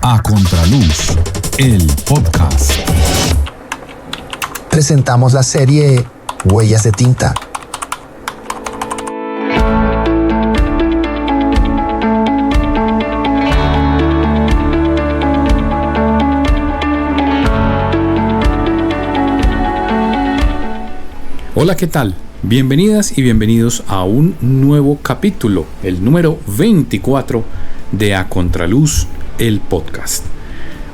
A Contraluz, el podcast. Presentamos la serie Huellas de Tinta. Hola, ¿qué tal? Bienvenidas y bienvenidos a un nuevo capítulo, el número 24 de A Contraluz, el podcast.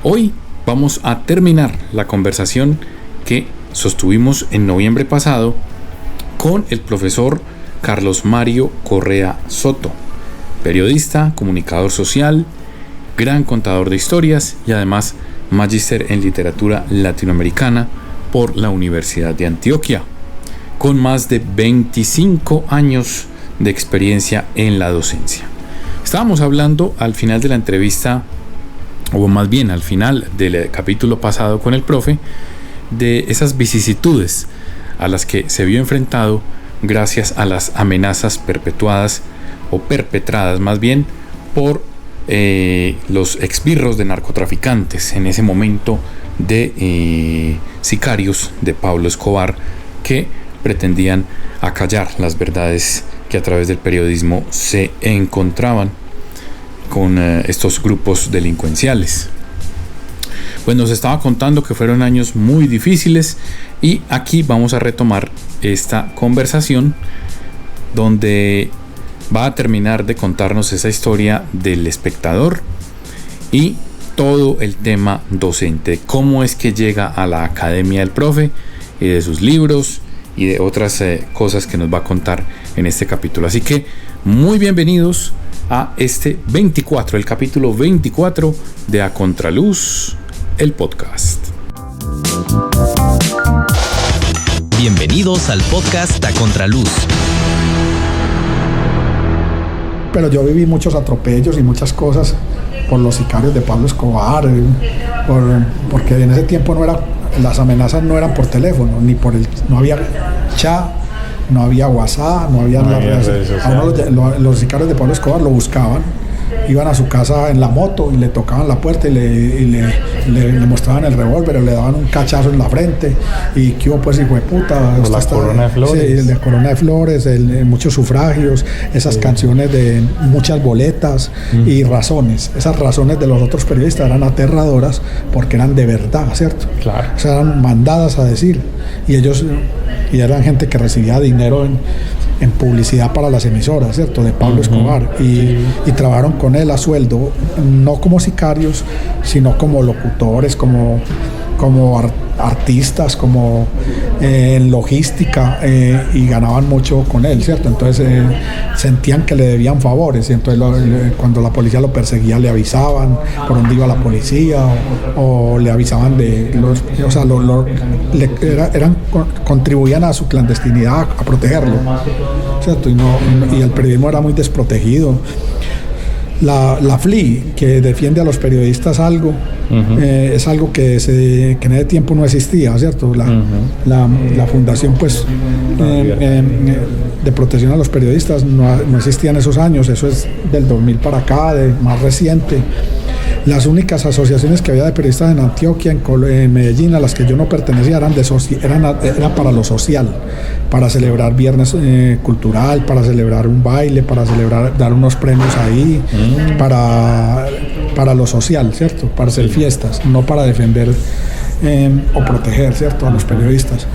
Hoy vamos a terminar la conversación que sostuvimos en noviembre pasado con el profesor Carlos Mario Correa Soto, periodista, comunicador social, gran contador de historias y además magíster en literatura latinoamericana por la Universidad de Antioquia, con más de 25 años de experiencia en la docencia. Estábamos hablando al final de la entrevista, o más bien al final del capítulo pasado con el profe, de esas vicisitudes a las que se vio enfrentado gracias a las amenazas perpetuadas o perpetradas más bien por los exbirros de narcotraficantes en ese momento de sicarios de Pablo Escobar, que pretendían acallar las verdades que a través del periodismo se encontraban con estos grupos delincuenciales. Pues nos estaba contando que fueron años muy difíciles y aquí vamos a retomar esta conversación donde va a terminar de contarnos esa historia del espectador y todo el tema docente, cómo es que llega a la Academia del Profe y de sus libros y de otras cosas que nos va a contar en este capítulo. Así que muy bienvenidos a este 24, el capítulo 24 de A Contraluz, el podcast. Bienvenidos al podcast A Contraluz. Pero yo viví muchos atropellos y muchas cosas por los sicarios de Pablo Escobar, porque en ese tiempo las amenazas no eran por teléfono, no había chat, no había WhatsApp, no había las redes sociales. Los sicarios de Pablo Escobar lo buscaban, iban a su casa en la moto y le tocaban la puerta y le mostraban el revólver, le daban un cachazo en la frente y que hubo, pues, hijo de puta, la corona de flores. Sí, la corona de flores, muchos sufragios, esas canciones de muchas boletas y razones. Esas razones de los otros periodistas eran aterradoras porque eran de verdad, ¿cierto? Claro. O sea, eran mandadas a decir, y eran gente que recibía dinero en publicidad para las emisoras, ¿cierto? De Pablo Escobar, y trabajaron con él a sueldo, no como sicarios, sino como locutores, como artistas, como en logística, y ganaban mucho con él, ¿cierto? Entonces sentían que le debían favores, y entonces cuando la policía lo perseguía le avisaban por dónde iba la policía, o le avisaban contribuían a su clandestinidad, a protegerlo, ¿cierto? Y el periodismo era muy desprotegido. La FLI, que defiende a los periodistas algo, es algo que en ese tiempo no existía, ¿cierto? La fundación, pues, de protección a los periodistas no existía en esos años. Eso es del 2000 para acá, más reciente. Las únicas asociaciones que había de periodistas en Antioquia, en Medellín, a las que yo no pertenecía, eran para lo social, para celebrar viernes cultural, para celebrar un baile, para dar unos premios ahí, para lo social, ¿cierto? Para hacer fiestas, no para defender o proteger, ¿cierto?, a los periodistas.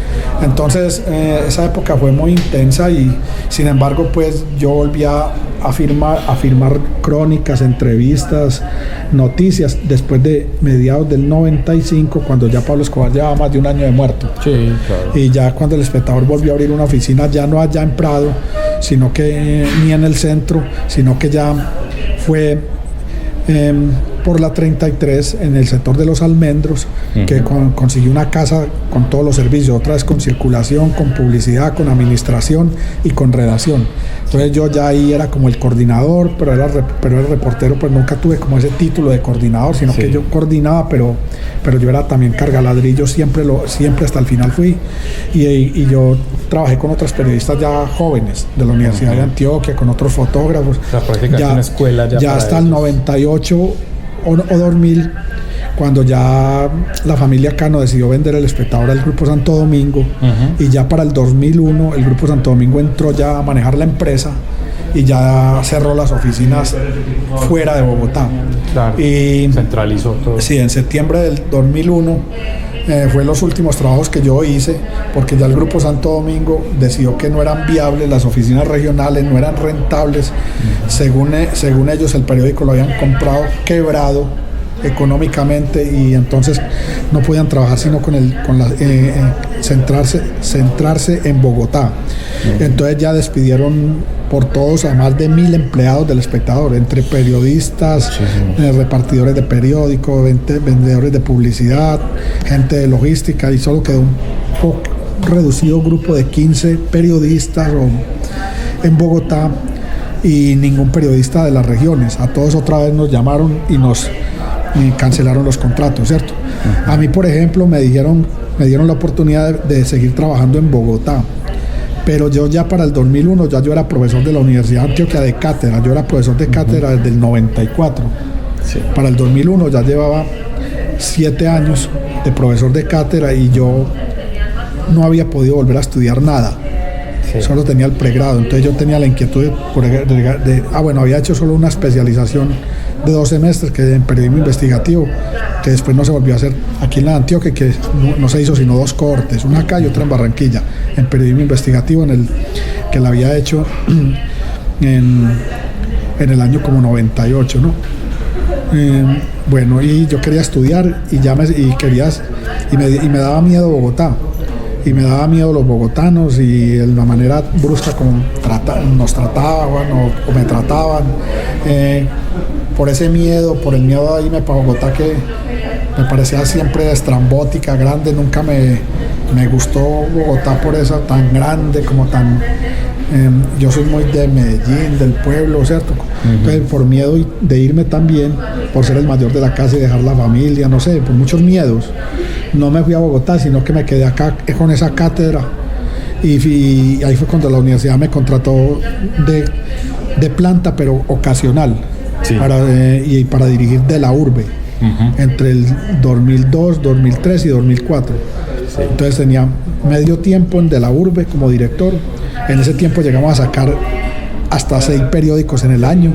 Entonces esa época fue muy intensa y sin embargo, pues, yo volví a firmar crónicas, entrevistas, noticias después de mediados del 95, cuando ya Pablo Escobar llevaba más de un año de muerto. Sí, claro. Y ya cuando el Espectador volvió a abrir una oficina, ya no allá en Prado, sino que ni en el centro, sino que ya fue por la 33 en el sector de los Almendros, que consiguió una casa con todos los servicios, otra vez con circulación, con publicidad, con administración y con redacción. Entonces yo ya ahí era como el coordinador, pero el reportero, pues nunca tuve como ese título de coordinador, sino que yo coordinaba, pero yo era también cargaladrillo, siempre hasta el final fui, y yo trabajé con otros periodistas ya jóvenes de la Universidad de Antioquia, con otros fotógrafos. O sea, prácticamente una escuela ya hasta el 98 o 2000, cuando ya la familia Cano decidió vender El Espectador al Grupo Santo Domingo, y ya para el 2001 el Grupo Santo Domingo entró ya a manejar la empresa y ya cerró las oficinas fuera de Bogotá. Claro, y centralizó todo. Sí, en septiembre del 2001 fue los últimos trabajos que yo hice, porque ya el Grupo Santo Domingo decidió que no eran viables, las oficinas regionales no eran rentables. Según ellos, el periódico lo habían comprado quebrado económicamente, y entonces no podían trabajar sino centrarse en Bogotá. Entonces ya despidieron por todos a más de 1000 empleados del Espectador, entre periodistas, repartidores de periódicos, vendedores de publicidad, gente de logística, y solo quedó un poco reducido grupo de 15 periodistas en Bogotá, y ningún periodista de las regiones. A todos otra vez nos llamaron y nos cancelaron los contratos, ¿cierto? A mí, por ejemplo, me dieron la oportunidad de seguir trabajando en Bogotá, pero yo ya para el 2001 yo era profesor de la Universidad de Antioquia de cátedra. Yo era profesor de cátedra desde el 94. Sí. Para el 2001 ya llevaba 7 años de profesor de cátedra, y yo no había podido volver a estudiar nada. Sí. Solo tenía el pregrado. Entonces yo tenía la inquietud había hecho solo una especialización de 2 semestres, que en periodismo investigativo, que después no se volvió a hacer aquí en la Antioquia, que no se hizo sino 2 cohortes, una acá y otra en Barranquilla, en periodismo investigativo, que la había hecho en el año como 98, ¿no? Y yo quería estudiar, y me daba miedo Bogotá, y me daba miedo los bogotanos y la manera brusca como nos trataban o me trataban. Por ese miedo, por el miedo a irme para Bogotá, que me parecía siempre estrambótica, grande. Nunca me gustó Bogotá por eso tan grande, como tan... yo soy muy de Medellín, del pueblo, ¿cierto? Entonces, por miedo de irme también, por ser el mayor de la casa y dejar la familia, no sé, por muchos miedos, no me fui a Bogotá, sino que me quedé acá con esa cátedra, y ahí fue cuando la universidad me contrató de planta, pero ocasional, sí, para dirigir de la urbe, entre el 2002, 2003 y 2004. Sí. Entonces tenía medio tiempo en de la urbe como director. En ese tiempo llegamos a sacar hasta 6 periódicos en el año,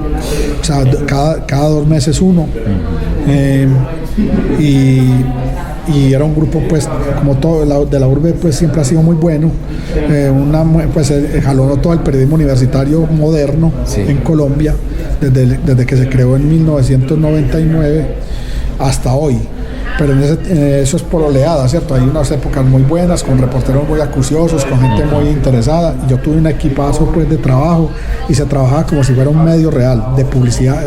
o sea, cada 2 meses uno. Y era un grupo, pues, como todo de la urbe, pues siempre ha sido muy bueno. Jalonó todo el periodismo universitario moderno, sí, en Colombia, desde que se creó en 1999 hasta hoy. Pero eso es por oleada, ¿cierto? Hay unas épocas muy buenas, con reporteros muy acuciosos, con gente muy interesada. Yo tuve un equipazo, pues, de trabajo, y se trabajaba como si fuera un medio real de publicidad.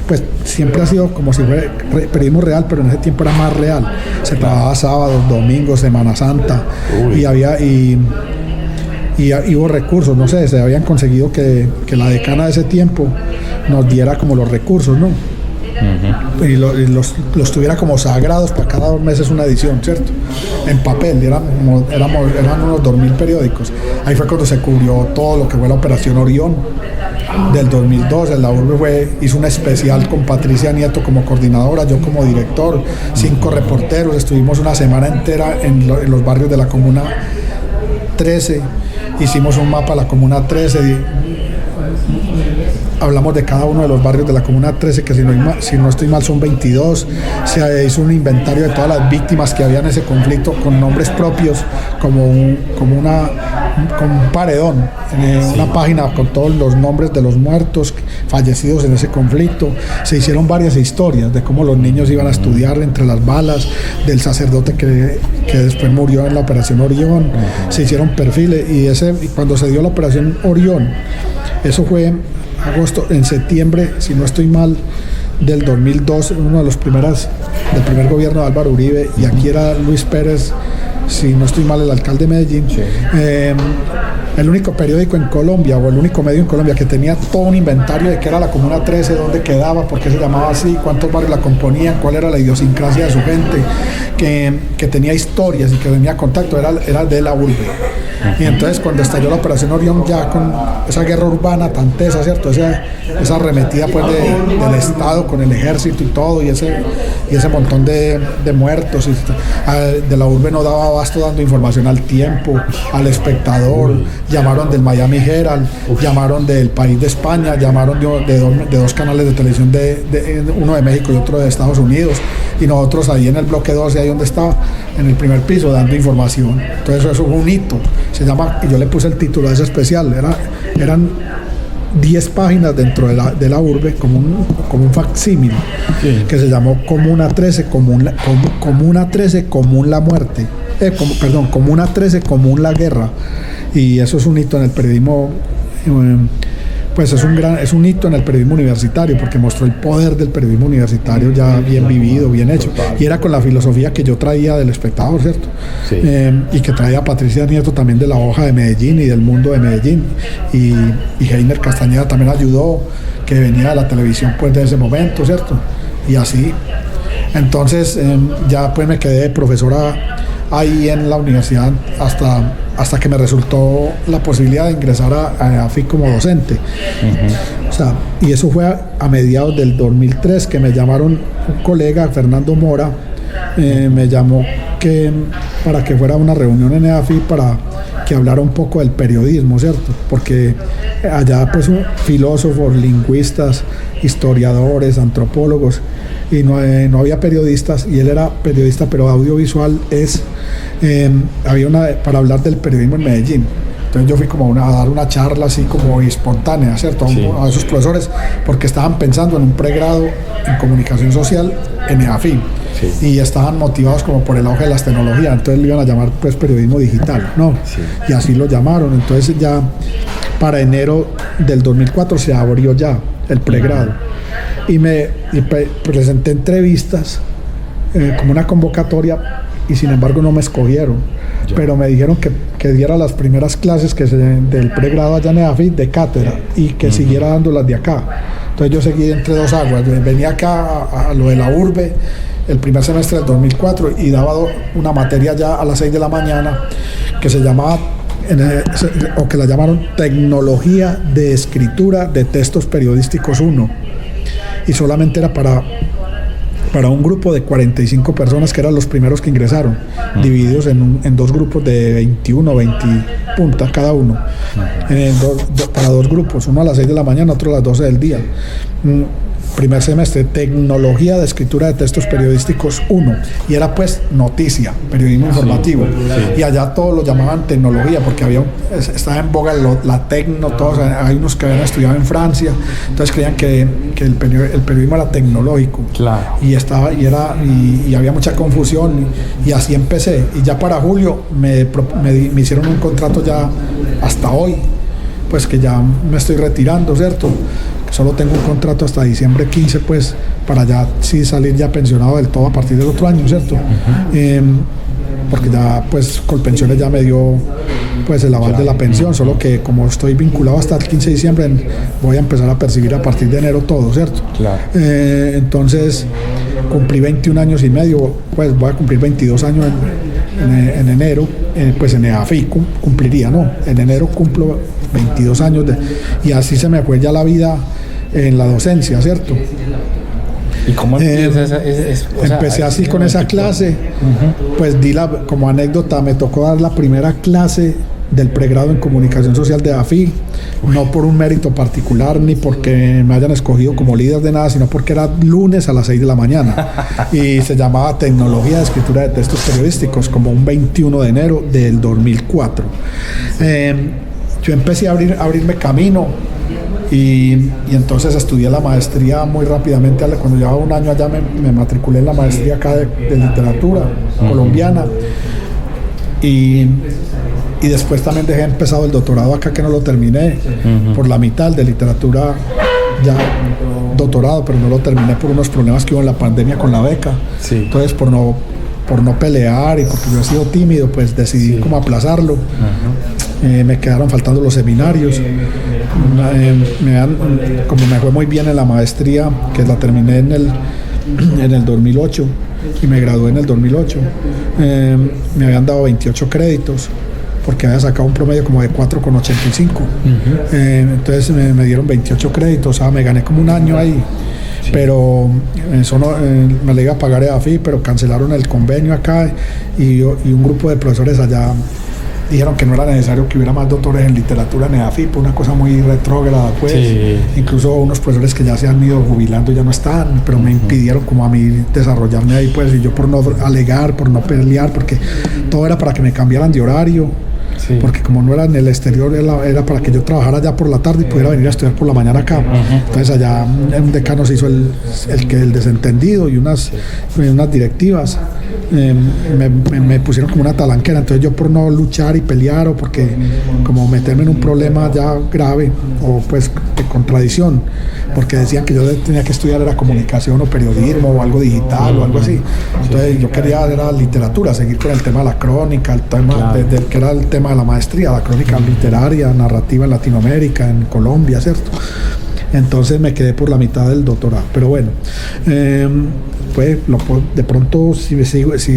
Pues siempre ha sido como si fuera periodismo real, pero en ese tiempo era más real. Se trabajaba sábados, domingos, Semana Santa, y hubo recursos, no sé, se habían conseguido que la decana de ese tiempo nos diera como los recursos, ¿no? Y los tuviera como sagrados para cada 2 meses una edición, ¿cierto? En papel, eran unos 2000 periódicos. Ahí fue cuando se cubrió todo lo que fue la Operación Orión del 2002. En la urbe hizo un especial con Patricia Nieto como coordinadora, yo como director, 5 reporteros. Estuvimos una semana entera en los barrios de la Comuna 13. Hicimos un mapa de la Comuna 13. Hablamos de cada uno de los barrios de la Comuna 13, que si no estoy mal son 22. Se hizo un inventario de todas las víctimas que había en ese conflicto, con nombres propios, como un paredón, una página con todos los nombres de los muertos, fallecidos en ese conflicto. Se hicieron varias historias de cómo los niños iban a estudiar entre las balas, del sacerdote que después murió en la Operación Orión. Se hicieron perfiles, y cuando se dio la Operación Orión, eso fue agosto, en septiembre, si no estoy mal, del 2002, uno de los del primer gobierno de Álvaro Uribe, y aquí era Luis Pérez, si no estoy mal, el alcalde de Medellín. Sí. el único periódico en Colombia o el único medio en Colombia que tenía todo un inventario de qué era la Comuna 13, dónde quedaba, por qué se llamaba así, cuántos barrios la componían, cuál era la idiosincrasia de su gente, que tenía historias y que tenía contacto, era de la urbe. Y entonces cuando estalló la Operación Orión, ya con esa guerra urbana tan tesa, ¿cierto? Esa arremetida pues del Estado con el ejército y todo, y ese montón de muertos, de la urbe no daba abasto dando información al Tiempo, al Espectador, llamaron del Miami Herald, llamaron del País de España, llamaron de dos canales de televisión, uno de México y otro de Estados Unidos, y nosotros ahí en el bloque 12, ahí donde estaba, en el primer piso, dando información. Entonces eso fue un hito, se llama, y yo le puse el título a ese especial, eran 10 páginas dentro de la urbe, como un facsímil, sí, que se llamó Comuna 13, Comuna 13, común la muerte, Comuna 13, común la guerra. Y eso es un hito en el periodismo, pues es un hito en el periodismo universitario, porque mostró el poder del periodismo universitario ya bien vivido, bien hecho. Y era con la filosofía que yo traía del Espectador, ¿cierto? Sí. Y que traía Patricia Nieto también de la hoja de Medellín y del Mundo de Medellín. Y Heiner Castañeda también ayudó, que venía de la televisión pues de ese momento, ¿cierto? Y así. Entonces ya pues me quedé profesora ahí en la universidad hasta que me resultó la posibilidad de ingresar a AFI como docente. O sea, y eso fue a mediados del 2003 que me llamaron un colega, Fernando Mora, me llamó para que fuera a una reunión en AFI para que hablara un poco del periodismo, ¿cierto? Porque allá pues filósofos, lingüistas, historiadores, antropólogos, y no había periodistas, y él era periodista pero audiovisual, había para hablar del periodismo en Medellín. Entonces yo fui como a dar una charla así como espontánea, ¿cierto? Sí. A esos profesores, porque estaban pensando en un pregrado en comunicación social en EAFI. Sí. Y estaban motivados como por el auge de las tecnologías, entonces lo iban a llamar pues periodismo digital, ¿no? Sí. Y así lo llamaron. Entonces ya para enero del 2004 se abrió ya el pregrado. Y presenté entrevistas como una convocatoria, y sin embargo no me escogieron, pero me dijeron que diera las primeras clases del pregrado allá en EAFI de cátedra, y que siguiera dando las de acá. Entonces yo seguí entre dos aguas, venía acá a lo de la urbe el primer semestre del 2004 y daba una materia ya a las 6 de la mañana que se llamaba, o que la llamaron Tecnología de Escritura de Textos Periodísticos 1, y solamente era para un grupo de 45 personas, que eran los primeros que ingresaron, divididos en dos grupos de 21 o 20 puntas cada uno, para dos grupos, uno a las 6 de la mañana, otro a las 12 del día. Primer semestre, Tecnología de Escritura de Textos Periodísticos 1, y era pues noticia, periodismo informativo, y allá todos lo llamaban tecnología, porque estaba en boga la tecno, todos, hay unos que habían estudiado en Francia, entonces creían que el periodismo era tecnológico, claro. y había mucha confusión, y así empecé, y ya para julio me hicieron un contrato ya hasta hoy, pues que ya me estoy retirando, ¿cierto? Solo tengo un contrato hasta diciembre 15, pues, para ya sí salir ya pensionado del todo a partir del otro año, ¿cierto? Porque ya, pues, Colpensiones ya me dio, pues, el aval de la pensión, solo que como estoy vinculado hasta el 15 de diciembre, voy a empezar a percibir a partir de enero todo, ¿cierto? Claro. Entonces, cumplí 21 años y medio, pues, voy a cumplir 22 años en enero, pues en EAFI cumpliría, ¿no? En enero cumplo 22 años y así se me fue ya la vida en la docencia, ¿cierto? ¿Y cómo empecé así con esa clase? Pues como anécdota, me tocó dar la primera clase del pregrado en comunicación social de AFI, no por un mérito particular ni porque me hayan escogido como líder de nada, sino porque era lunes a las 6 de la mañana y se llamaba Tecnología de Escritura de Textos Periodísticos, como un 21 de enero del 2004. Yo empecé a abrirme camino y entonces estudié la maestría muy rápidamente. Cuando llevaba un año allá me matriculé en la maestría acá de literatura colombiana, y después también dejé empezado el doctorado acá, que no lo terminé por la mitad, de literatura ya doctorado, pero no lo terminé por unos problemas que hubo en la pandemia con la beca. Sí. Entonces por no pelear y porque yo he sido tímido, pues decidí como aplazarlo. me quedaron faltando los seminarios. Como me fue muy bien en la maestría, que la terminé en el 2008 y me gradué en el 2008, me habían dado 28 créditos porque había sacado un promedio como de 4,85. Entonces me dieron 28 créditos, me gané como un año ahí. Pero eso no, me le iba a pagar EAFI, pero cancelaron el convenio acá y un grupo de profesores allá dijeron que no era necesario que hubiera más doctores en literatura en EAFI, una cosa muy retrógrada, pues. Sí. Incluso unos profesores que ya se han ido jubilando ya no están, pero me impidieron como a mí desarrollarme ahí, pues, y yo por no alegar, por no pelear, porque todo era para que me cambiaran de horario. Sí. Porque como no era en el exterior, era para que yo trabajara allá por la tarde y pudiera venir a estudiar por la mañana acá. Entonces allá un decano se hizo el desentendido y unas directivas me pusieron como una talanquera. Entonces yo por no luchar y pelear, o porque como meterme en un problema ya grave, o pues de contradicción, porque decían que yo tenía que estudiar era comunicación o periodismo o algo digital o algo así. Entonces yo quería era literatura, seguir con el tema de la crónica, el tema que era el tema de la maestría, la crónica literaria, narrativa en Latinoamérica, en Colombia, ¿cierto? Entonces me quedé por la mitad del doctorado. Pero bueno, pues de pronto si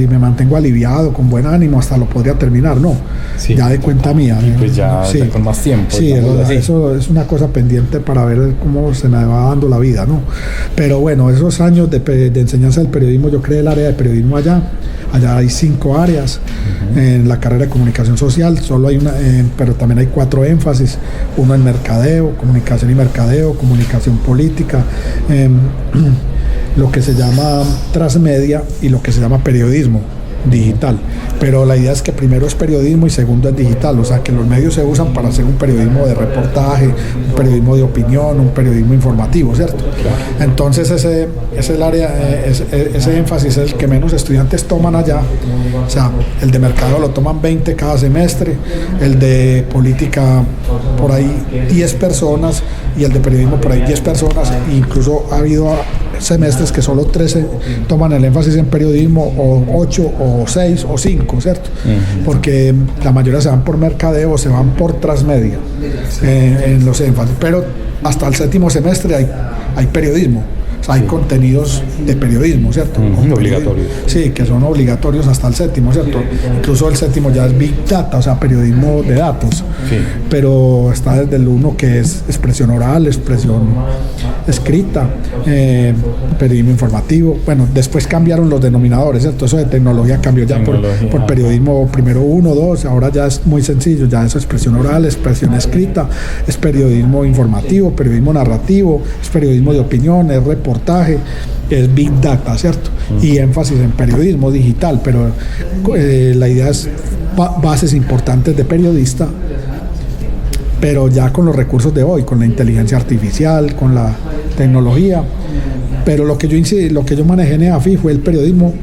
me mantengo aliviado, con buen ánimo, hasta lo podría terminar, ¿no? Sí. Ya de cuenta mía. Y pues ya con más tiempo. Sí, eso es una cosa pendiente para ver cómo se me va dando la vida, ¿no? Pero bueno, esos años de enseñanza del periodismo, yo creé el área de periodismo allá. Allá hay 5 áreas. En la carrera de comunicación social solo hay una, pero también hay 4 énfasis: uno en mercadeo, comunicación y mercadeo, comunicación política, lo que se llama transmedia y lo que se llama periodismo digital. Pero la idea es que primero es periodismo y segundo es digital, o sea que los medios se usan para hacer un periodismo de reportaje, un periodismo de opinión, un periodismo informativo, ¿cierto? Entonces ese énfasis es el que menos estudiantes toman allá. O sea, el de mercado lo toman 20 cada semestre, el de política por ahí 10 personas y el de periodismo por ahí 10 personas, e incluso ha habido semestres que solo 13 toman el énfasis en periodismo, o 8 o 6 o 5, ¿cierto? Porque la mayoría se van por mercadeo o se van por transmedia en los énfasis, pero hasta el 7º semestre hay periodismo. O sea, hay contenidos de periodismo, ¿cierto? Obligatorios. Sí, que son obligatorios hasta el 7º, ¿cierto? Incluso el 7º ya es Big Data, o sea, periodismo de datos. Sí. Pero está desde el 1, que es expresión oral, expresión escrita, periodismo informativo. Bueno, después cambiaron los denominadores, ¿cierto? Eso de tecnología cambió ya por periodismo primero 1, 2, ahora ya es muy sencillo, ya es expresión oral, expresión escrita, es periodismo informativo, periodismo narrativo, es periodismo de opinión, es reportaje, es Big Data, ¿cierto? Y énfasis en periodismo digital, pero la idea es bases importantes de periodista, pero ya con los recursos de hoy, con la inteligencia artificial, con la tecnología. Pero lo que yo manejé en EAFI fue el periodismo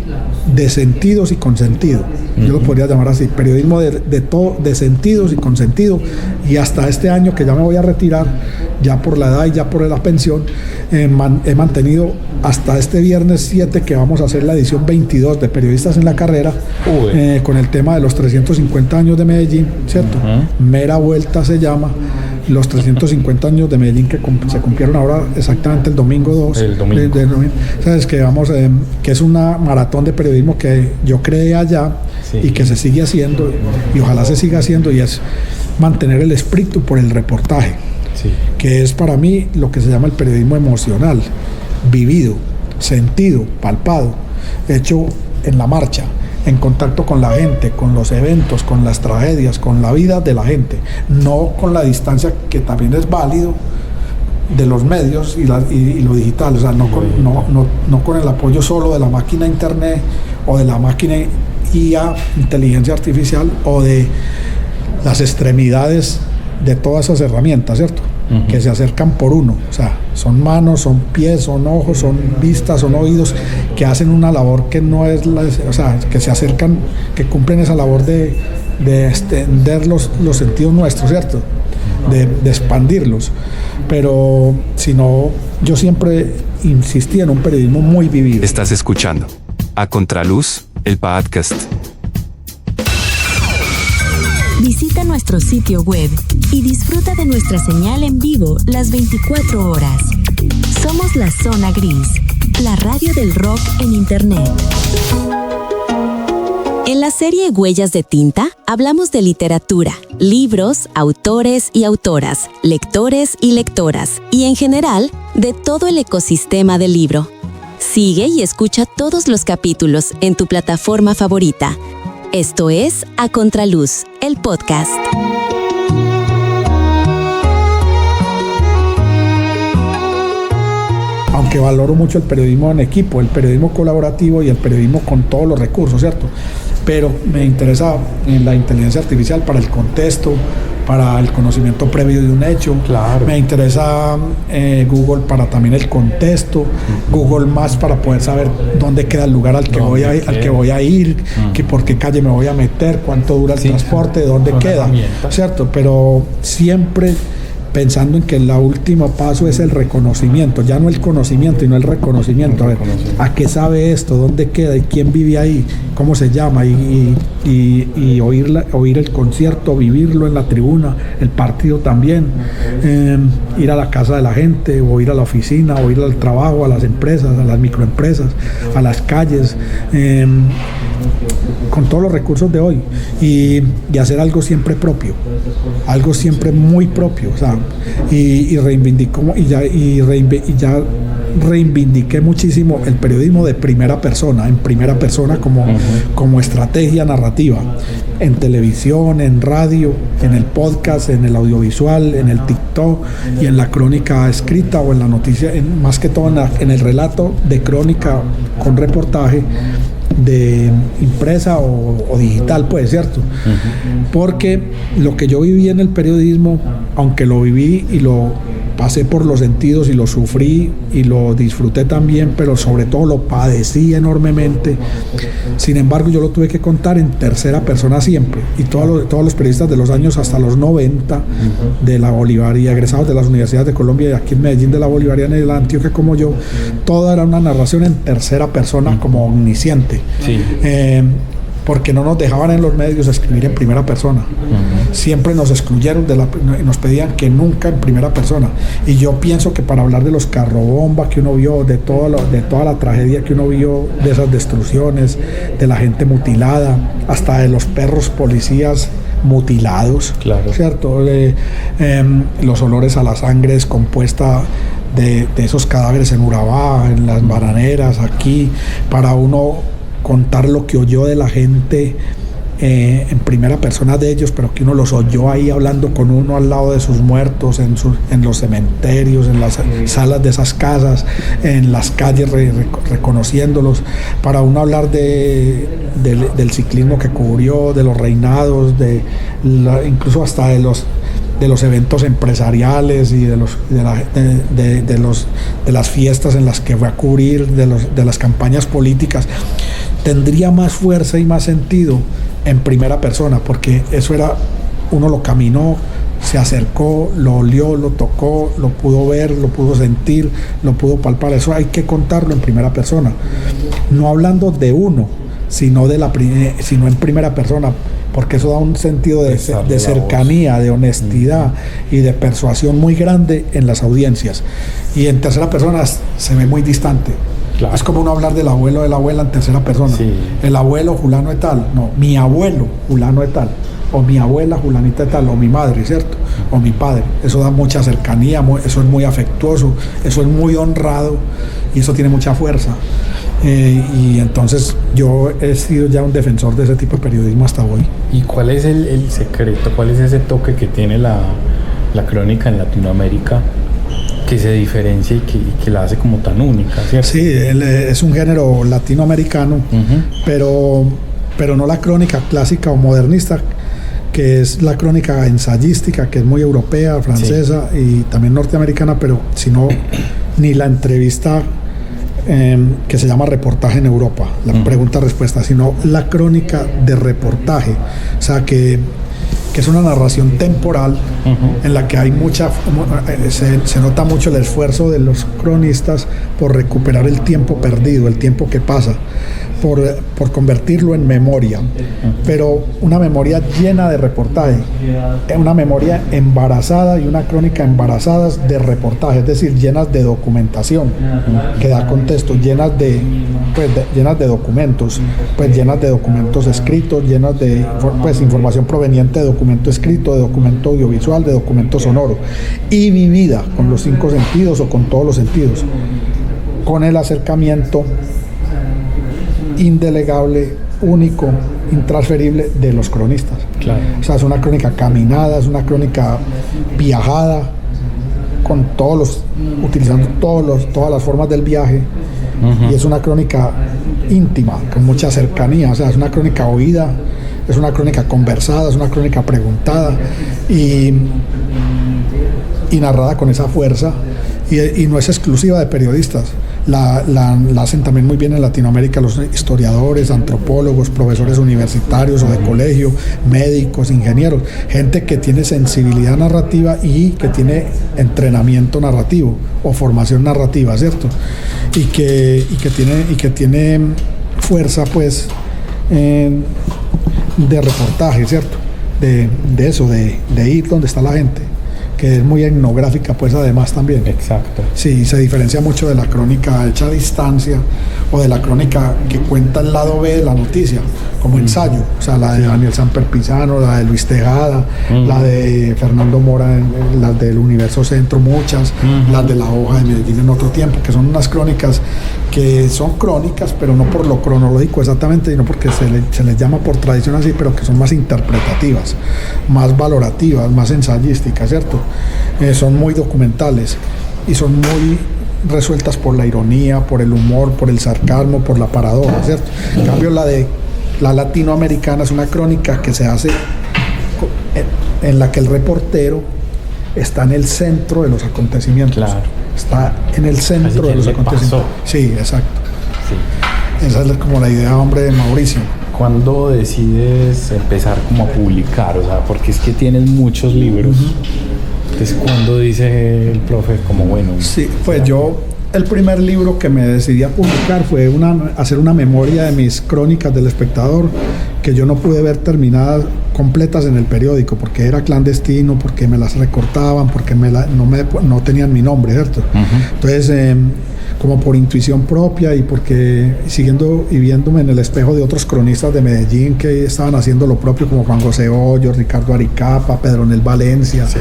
de sentidos y con sentido. Yo lo podría llamar así, periodismo de sentidos y con sentido. Y hasta este año, que ya me voy a retirar, ya por la edad y ya por la pensión, he mantenido hasta este viernes 7, que vamos a hacer la edición 22 de Periodistas en la Carrera, con el tema de los 350 años de Medellín, ¿cierto? Mera Vuelta se llama. Los 350 años de Medellín, que se cumplieron ahora exactamente el domingo 2. El domingo. ¿Sabes? Que es una maratón de periodismo que yo creé allá, sí, y que se sigue haciendo, y ojalá se siga haciendo, y es mantener el espíritu por el reportaje, sí, que es para mí lo que se llama el periodismo emocional, vivido, sentido, palpado, hecho en la marcha, en contacto con la gente, con los eventos, con las tragedias, con la vida de la gente, no con la distancia, que también es válido, de los medios y lo digital, o sea, no con el apoyo solo de la máquina internet o de la máquina IA, inteligencia artificial, o de las extremidades de todas esas herramientas, ¿cierto? Que se acercan por uno, o sea, son manos, son pies, son ojos, son vistas, son oídos, que hacen una labor que no es o sea, que se acercan, que cumplen esa labor de extender los sentidos nuestros, ¿cierto? De expandirlos. Pero si no, yo siempre insistí en un periodismo muy vivido. Estás escuchando A Contraluz, el podcast. Visita nuestra nuestro sitio web y disfruta de nuestra señal en vivo las 24 horas. Somos La Zona Gris, la radio del rock en Internet. En la serie Huellas de Tinta, hablamos de literatura, libros, autores y autoras, lectores y lectoras, y en general, de todo el ecosistema del libro. Sigue y escucha todos los capítulos en tu plataforma favorita. Esto es A Contraluz, el podcast. Aunque valoro mucho el periodismo en equipo, el periodismo colaborativo y el periodismo con todos los recursos, ¿cierto? Pero me interesa en la inteligencia artificial para el contexto, para el conocimiento previo de un hecho. Claro. Me interesa Google para también el contexto, Google Maps para poder saber dónde queda el lugar al que voy a ir, que por qué calle me voy a meter, cuánto dura el transporte, dónde queda, ¿cierto? Pero siempre pensando en que el último paso es el reconocimiento, ya no el conocimiento, sino el reconocimiento. A ver, ¿a qué sabe esto? ¿Dónde queda? ¿Y quién vive ahí? ¿Cómo se llama? Y oír el concierto, vivirlo en la tribuna, el partido también, ir a la casa de la gente, o ir a la oficina, o ir al trabajo, a las empresas, a las microempresas, a las calles, con todos los recursos de hoy, y hacer algo siempre propio, algo siempre muy propio, o sea, y reivindiqué muchísimo el periodismo de primera persona, en primera persona como estrategia narrativa, en televisión, en radio, en el podcast, en el audiovisual, en el TikTok y en la crónica escrita o en la noticia, más que todo en el relato de crónica con reportaje de impresa o digital, pues, ¿cierto? Porque lo que yo viví en el periodismo, aunque lo viví y lo pasé por los sentidos y lo sufrí y lo disfruté también, pero sobre todo lo padecí enormemente. Sin embargo, yo lo tuve que contar en tercera persona siempre, y todos los periodistas de los años hasta los 90 de la Bolivariana, egresados de las universidades de Colombia y aquí en Medellín de la Bolivariana y de la Antioquia como yo, toda era una narración en tercera persona como omnisciente. Sí. Porque no nos dejaban en los medios escribir en primera persona. Siempre nos excluyeron y nos pedían que nunca en primera persona. Y yo pienso que para hablar de los carrobomba que uno vio, de toda la tragedia que uno vio, de esas destrucciones, de la gente mutilada, hasta de los perros policías mutilados, claro, ¿cierto? Los olores a la sangre descompuesta de esos cadáveres en Urabá, en las bananeras, aquí, para uno contar lo que oyó de la gente en primera persona de ellos, pero que uno los oyó ahí hablando con uno al lado de sus muertos, en los cementerios, en las salas de esas casas, en las calles reconociéndolos, para uno hablar del ciclismo que cubrió, de los reinados, incluso hasta de los eventos empresariales y de las fiestas en las que fue a cubrir, de las campañas políticas. Tendría más fuerza y más sentido en primera persona, porque eso era, uno lo caminó, se acercó, lo olió, lo tocó, lo pudo ver, lo pudo sentir, lo pudo palpar. Eso hay que contarlo en primera persona, no hablando de uno, sino en primera persona, porque eso da un sentido de cercanía, de honestidad y de persuasión muy grande en las audiencias. Y en tercera persona se ve muy distante. Claro. Es como uno hablar del abuelo o de la abuela en tercera persona. Sí. El abuelo fulano de tal, no, mi abuelo fulano de tal, o mi abuela fulanita de tal, o mi madre, ¿cierto? O mi padre. Eso da mucha cercanía, eso es muy afectuoso, eso es muy honrado y eso tiene mucha fuerza. Y entonces yo he sido ya un defensor de ese tipo de periodismo hasta hoy. ¿Y cuál es el secreto? ¿Cuál es ese toque que tiene la crónica en Latinoamérica que se diferencia y que la hace como tan única, ¿cierto? Sí, es un género latinoamericano, pero no la crónica clásica o modernista, que es la crónica ensayística, que es muy europea, francesa, sí, y también norteamericana, pero sino ni la entrevista que se llama reportaje en Europa, la pregunta-respuesta, sino la crónica de reportaje. O sea, que que es una narración temporal en la que hay se nota mucho el esfuerzo de los cronistas por recuperar el tiempo perdido, el tiempo que pasa, por convertirlo en memoria, pero una memoria llena de reportaje, una memoria embarazada y una crónica embarazadas de reportaje, es decir, llenas de documentación que da contexto, llenas de documentos, llenas de documentos escritos, llenas de información proveniente de documento escrito, de documento audiovisual, de documento sonoro, y vivida con los 5 sentidos o con todos los sentidos, con el acercamiento indelegable, único, intransferible de los cronistas. Claro. O sea, es una crónica caminada, es una crónica viajada, utilizando todas las formas del viaje, y es una crónica íntima, con mucha cercanía, o sea, es una crónica oída, es una crónica conversada, es una crónica preguntada y narrada con esa fuerza, y no es exclusiva de periodistas. La hacen también muy bien en Latinoamérica los historiadores, antropólogos, profesores universitarios o de colegio, médicos, ingenieros, gente que tiene sensibilidad narrativa y que tiene entrenamiento narrativo o formación narrativa, ¿cierto? Y que tiene fuerza, pues, de reportaje, ¿cierto? De ir donde está la gente, que es muy etnográfica, pues, además también. Exacto. Sí, se diferencia mucho de la crónica hecha a distancia o de la crónica que cuenta el lado B de la noticia, como ensayo, o sea, la de Daniel Samper Pizano, la de Luis Tejada, la de Fernando Mora, las del Universo Centro, muchas, las de La Hoja de Medellín en otro tiempo, que son unas crónicas que son crónicas, pero no por lo cronológico exactamente, sino porque se les llama por tradición así, pero que son más interpretativas, más valorativas, más ensayísticas, ¿cierto? Son muy documentales y son muy resueltas por la ironía, por el humor, por el sarcasmo, por la paradoja, ¿cierto? En cambio, la latinoamericana es una crónica que se hace en la que el reportero está en el centro de los acontecimientos. Claro. Está en el centro de los acontecimientos. Sí, exacto. Sí. Esa es como la idea, hombre, de Mauricio. ¿Cuándo decides empezar como a publicar? O sea, porque es que tienes muchos libros. Entonces, ¿cuándo dice el profe como bueno? Sí, pues el primer libro que me decidí a publicar fue hacer una memoria de mis crónicas del Espectador, que yo no pude ver terminadas completas en el periódico, porque era clandestino, porque me las recortaban, porque no tenían mi nombre, ¿cierto? Entonces, como por intuición propia y porque siguiendo y viéndome en el espejo de otros cronistas de Medellín que estaban haciendo lo propio, como Juan José Hoyos, Ricardo Aricapa, Pedronel Valencia, sí.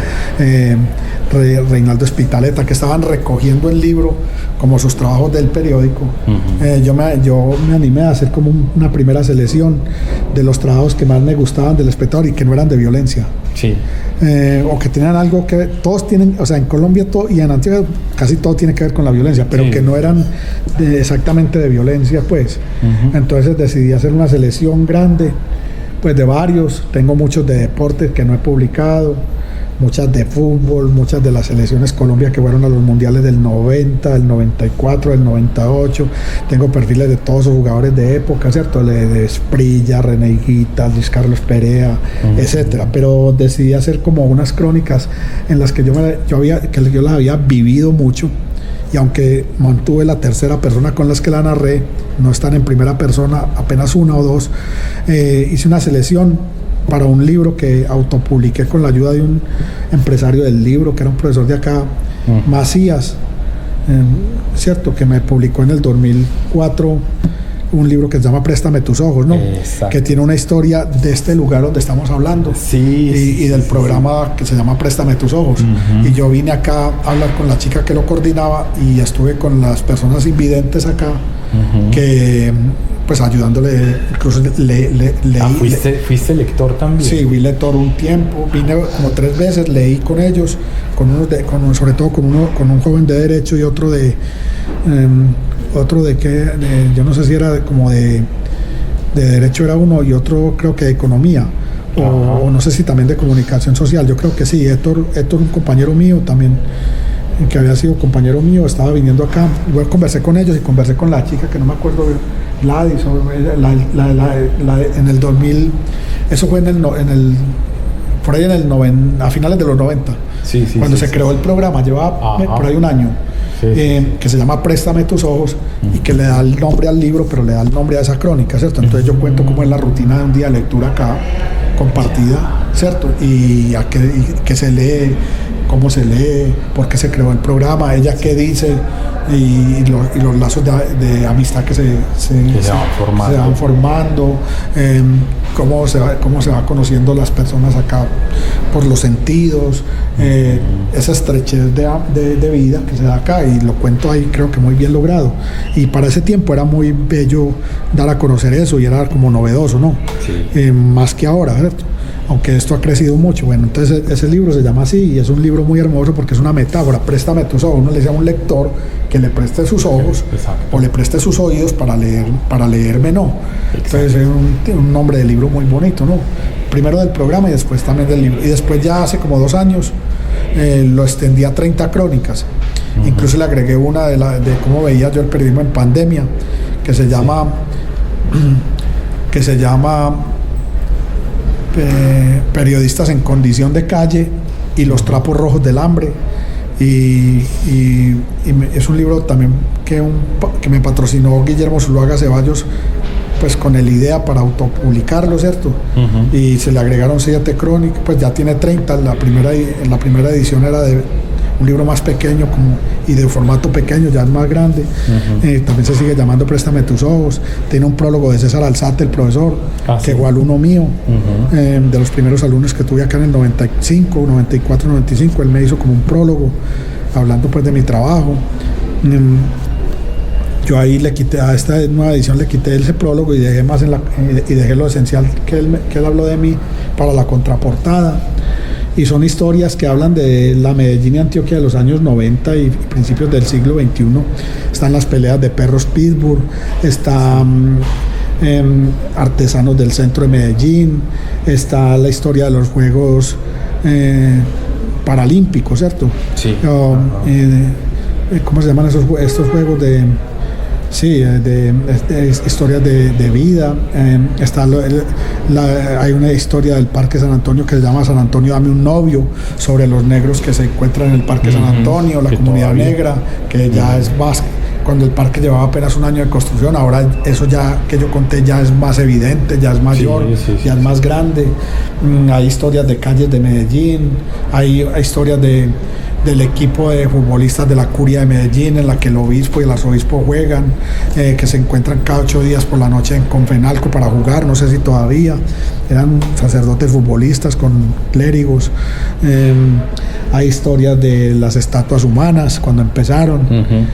Reinaldo Espitaleta, que estaban recogiendo el libro como sus trabajos del periódico. Yo me animé a hacer como una primera selección de los trabajos que más me gustaban del Espectador y que no eran de violencia. Sí. O que tenían algo que todos tienen, o sea, en Colombia y en Antioquia casi todo tiene que ver con la violencia, pero sí, que no eran exactamente de violencia, pues. Entonces decidí hacer una selección grande, pues, de varios. Tengo muchos de deportes que no he publicado, muchas de fútbol, muchas de las selecciones Colombia que fueron a los mundiales del 90, del 94, del 98. Tengo perfiles de todos los jugadores de época, ¿cierto? De Esprilla, René Higuita, Luis Carlos Perea, etcétera. Pero decidí hacer como unas crónicas en las que yo las había vivido mucho, y aunque mantuve la tercera persona con las que la narré, no están en primera persona, apenas una o dos, hice una selección para un libro que autopubliqué con la ayuda de un empresario del libro, que era un profesor de acá, Macías, ¿cierto? Que me publicó en el 2004 un libro que se llama Préstame tus ojos, ¿no? Exacto. Que tiene una historia de este lugar donde estamos hablando, y del programa que se llama Préstame tus ojos. Y yo vine acá a hablar con la chica que lo coordinaba y estuve con las personas invidentes acá, que pues ayudándole, incluso ¿Fuiste lector también? Sí, fui lector un tiempo, vine como 3 veces, leí con ellos, sobre todo con un joven de Derecho y otro de yo no sé si era como de Derecho era uno, y otro creo que de Economía, o no sé si también de Comunicación Social. Yo creo que sí. Héctor, un compañero mío también, que había sido compañero mío, estaba viniendo acá. Igual conversé con ellos y conversé con la chica que no me acuerdo, Gladys, en el 2000, eso fue por ahí a finales de los 90, cuando se creó el programa, lleva por ahí un año, que se llama Préstame tus ojos, y que le da el nombre al libro, pero le da el nombre a esa crónica, ¿cierto? Entonces yo cuento cómo es la rutina de un día de lectura acá, compartida, ¿cierto? Y qué se lee, cómo se lee, por qué se creó el programa, ella qué dice, y los lazos de amistad que se van formando, cómo se va conociendo las personas acá por los sentidos, esa estrechez de vida que se da acá, y lo cuento ahí, creo que muy bien logrado. Y para ese tiempo era muy bello dar a conocer eso, y era como novedoso, ¿no? Más que ahora, ¿cierto? Aunque esto ha crecido mucho. Bueno, entonces ese libro se llama así, y es un libro muy hermoso porque es una metáfora. Préstame tus ojos. Uno le dice a un lector que le preste sus ojos, o le preste sus oídos para leerme, no. Entonces es un nombre de libro muy bonito, ¿no? Primero del programa y después también del libro. Y después, ya hace como 2 años, lo extendí a 30 crónicas. Incluso le agregué una de cómo veía yo el periodismo en pandemia, que se llama Periodistas en condición de calle y los trapos rojos del hambre, y es un libro también que me patrocinó Guillermo Zuluaga Ceballos, pues con el idea para autopublicarlo, ¿cierto? Y se le agregaron 7 crónicas, pues ya tiene 30. En la primera edición era de un libro más pequeño y de formato pequeño, ya es más grande. También se sigue llamando Préstame tus ojos. Tiene un prólogo de César Alzate, el profesor, que fue alumno mío, de los primeros alumnos que tuve acá en el 95, 94, 95. Él me hizo como un prólogo, hablando pues de mi trabajo. Yo ahí le quité, a esta nueva edición le quité ese prólogo y dejé más y dejé lo esencial que él habló de mí para la contraportada. Y son historias que hablan de la Medellín y Antioquia de los años 90 y principios del siglo XXI. Están las peleas de perros Pittsburgh, están artesanos del centro de Medellín, está la historia de los Juegos Paralímpicos, ¿cierto? Sí. ¿Cómo se llaman estos juegos de historias de vida? Hay una historia del Parque San Antonio que se llama San Antonio, dame un novio, sobre los negros que se encuentran en el Parque San Antonio, la comunidad negra, que ya es más, cuando el parque llevaba apenas un año de construcción. Ahora eso ya que yo conté ya es más evidente, ya es mayor, ya es más grande. Hay historias de calles de Medellín, hay historias del equipo de futbolistas de la Curia de Medellín, en la que el obispo y el arzobispo juegan, que se encuentran cada 8 días por la noche en Confenalco para jugar, no sé si todavía, eran sacerdotes futbolistas con clérigos. Hay historias de las estatuas humanas, cuando empezaron,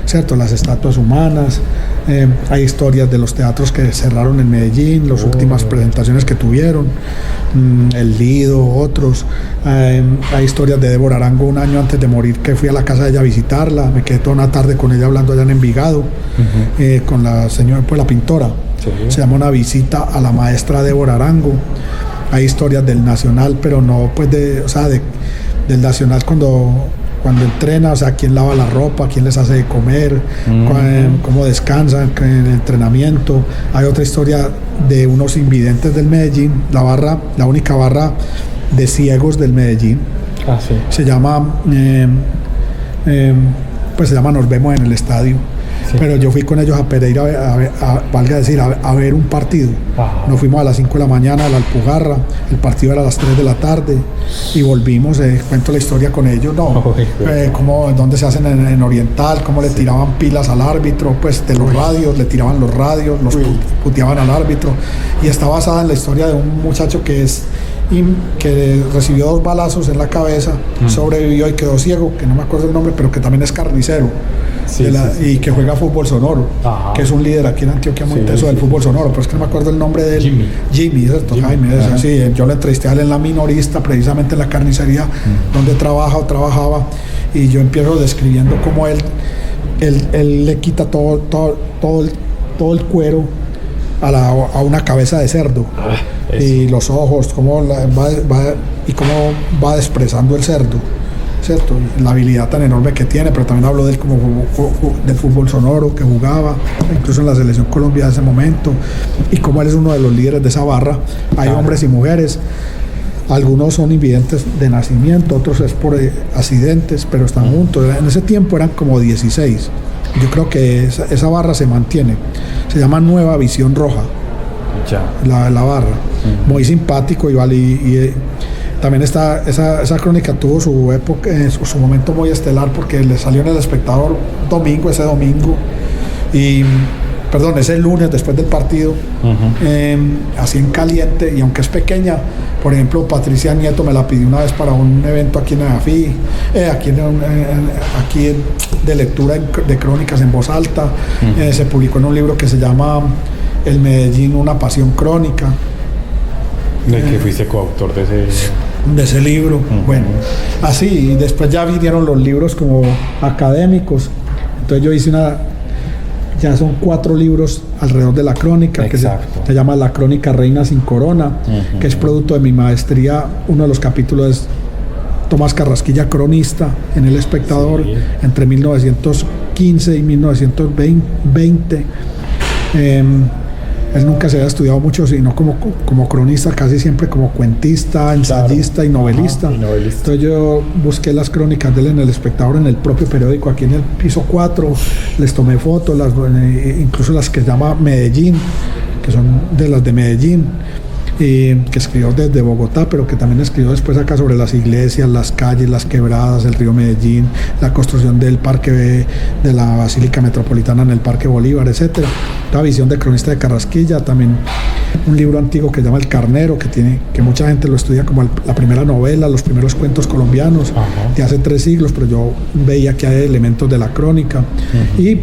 ¿cierto? Las estatuas humanas. Hay historias de los teatros que cerraron en Medellín, las últimas presentaciones que tuvieron, El Lido, otros. Hay historias de Débora Arango, un año antes de morir, que fui a la casa de ella a visitarla, me quedé toda una tarde con ella hablando allá en Envigado, con la señora, pues la pintora. Se llama Una visita a la maestra Débora Arango. Hay historias del Nacional, pero no pues del Nacional cuando entrena, o sea, quién lava la ropa, quién les hace de comer, cómo descansan en el entrenamiento. Hay otra historia de unos invidentes del Medellín, la única barra de ciegos del Medellín. Se llama Nos vemos en el estadio. Pero yo fui con ellos a Pereira a ver un partido. Nos fuimos a las 5 de la mañana a la Alpujarra, el partido era a las 3 de la tarde y volvimos. Cuento la historia con ellos, dónde se hacen en Oriental, cómo le tiraban pilas al árbitro, pues de los radios, le tiraban los radios, los puteaban al árbitro. Y está basada en la historia de un muchacho que recibió 2 balazos en la cabeza, sobrevivió y quedó ciego, que no me acuerdo el nombre, pero que también es carnicero. Y que juega fútbol sonoro, que es un líder aquí en Antioquia muy teso del fútbol sonoro, pero es que no me acuerdo el nombre de él. Jimmy, ¿cierto? Jaime, yo le entrevisté a él en La Minorista, precisamente en la carnicería donde trabajaba, y yo empiezo describiendo cómo él le quita todo el cuero a una cabeza de cerdo, y los ojos, cómo va despresando el cerdo, ¿cierto? La habilidad tan enorme que tiene, pero también hablo de él como del fútbol sonoro que jugaba, incluso en la selección Colombia de ese momento, y como él es uno de los líderes de esa barra. Hay hombres y mujeres. Algunos son invidentes de nacimiento, otros es por accidentes, pero están juntos. En ese tiempo eran como 16. Yo creo que esa barra se mantiene. Se llama Nueva Visión Roja. Ya. La barra. Muy simpático y también esa crónica tuvo su época, su momento muy estelar, porque le salió en El Espectador ese domingo. Ese lunes después del partido, así en caliente, y aunque es pequeña, por ejemplo, Patricia Nieto me la pidió una vez para un evento aquí en EAFI, aquí de lectura de crónicas en voz alta. Se publicó en un libro que se llama El Medellín, una pasión crónica. ¿De que fuiste coautor de ese libro? Bueno, así, y después ya vinieron los libros como académicos. Entonces yo hice ya son 4 libros alrededor de la crónica. Exacto. Que se llama La Crónica Reina sin Corona, que es producto de mi maestría. Uno de los capítulos es Tomás Carrasquilla, cronista en El Espectador, sí, entre 1915 y 1920. Él nunca se había estudiado mucho, sino como cronista, casi siempre como cuentista, ensayista, claro, y novelista. Entonces yo busqué las crónicas de él en El Espectador, en el propio periódico, aquí en el piso 4, les tomé fotos, incluso las que se llama Medellín, que son de las de Medellín, que escribió desde Bogotá, pero que también escribió después acá sobre las iglesias, las calles, las quebradas, el río Medellín, la construcción del parque de la Basílica Metropolitana en el Parque Bolívar, etcétera. La visión de cronista de Carrasquilla, también un libro antiguo que se llama El Carnero, que mucha gente lo estudia como la primera novela, los primeros cuentos colombianos de hace 3 siglos, pero yo veía que hay elementos de la crónica. Y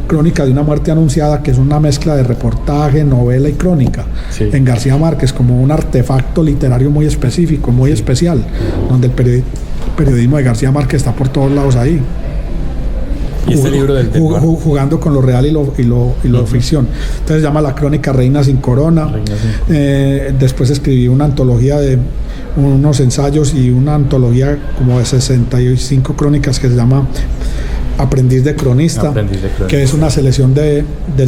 Crónica de una muerte anunciada, que es una mezcla de reportaje, novela y crónica, sí, en García Márquez, como un artefacto literario muy específico, muy especial, donde el periodismo de García Márquez está por todos lados ahí. ¿Y este libro del jugando con lo real y lo ficción? Entonces se llama La Crónica Reina sin Corona. Después escribí una antología de unos ensayos y una antología como de 65 crónicas que se llama Aprendiz de Cronista, que es una selección del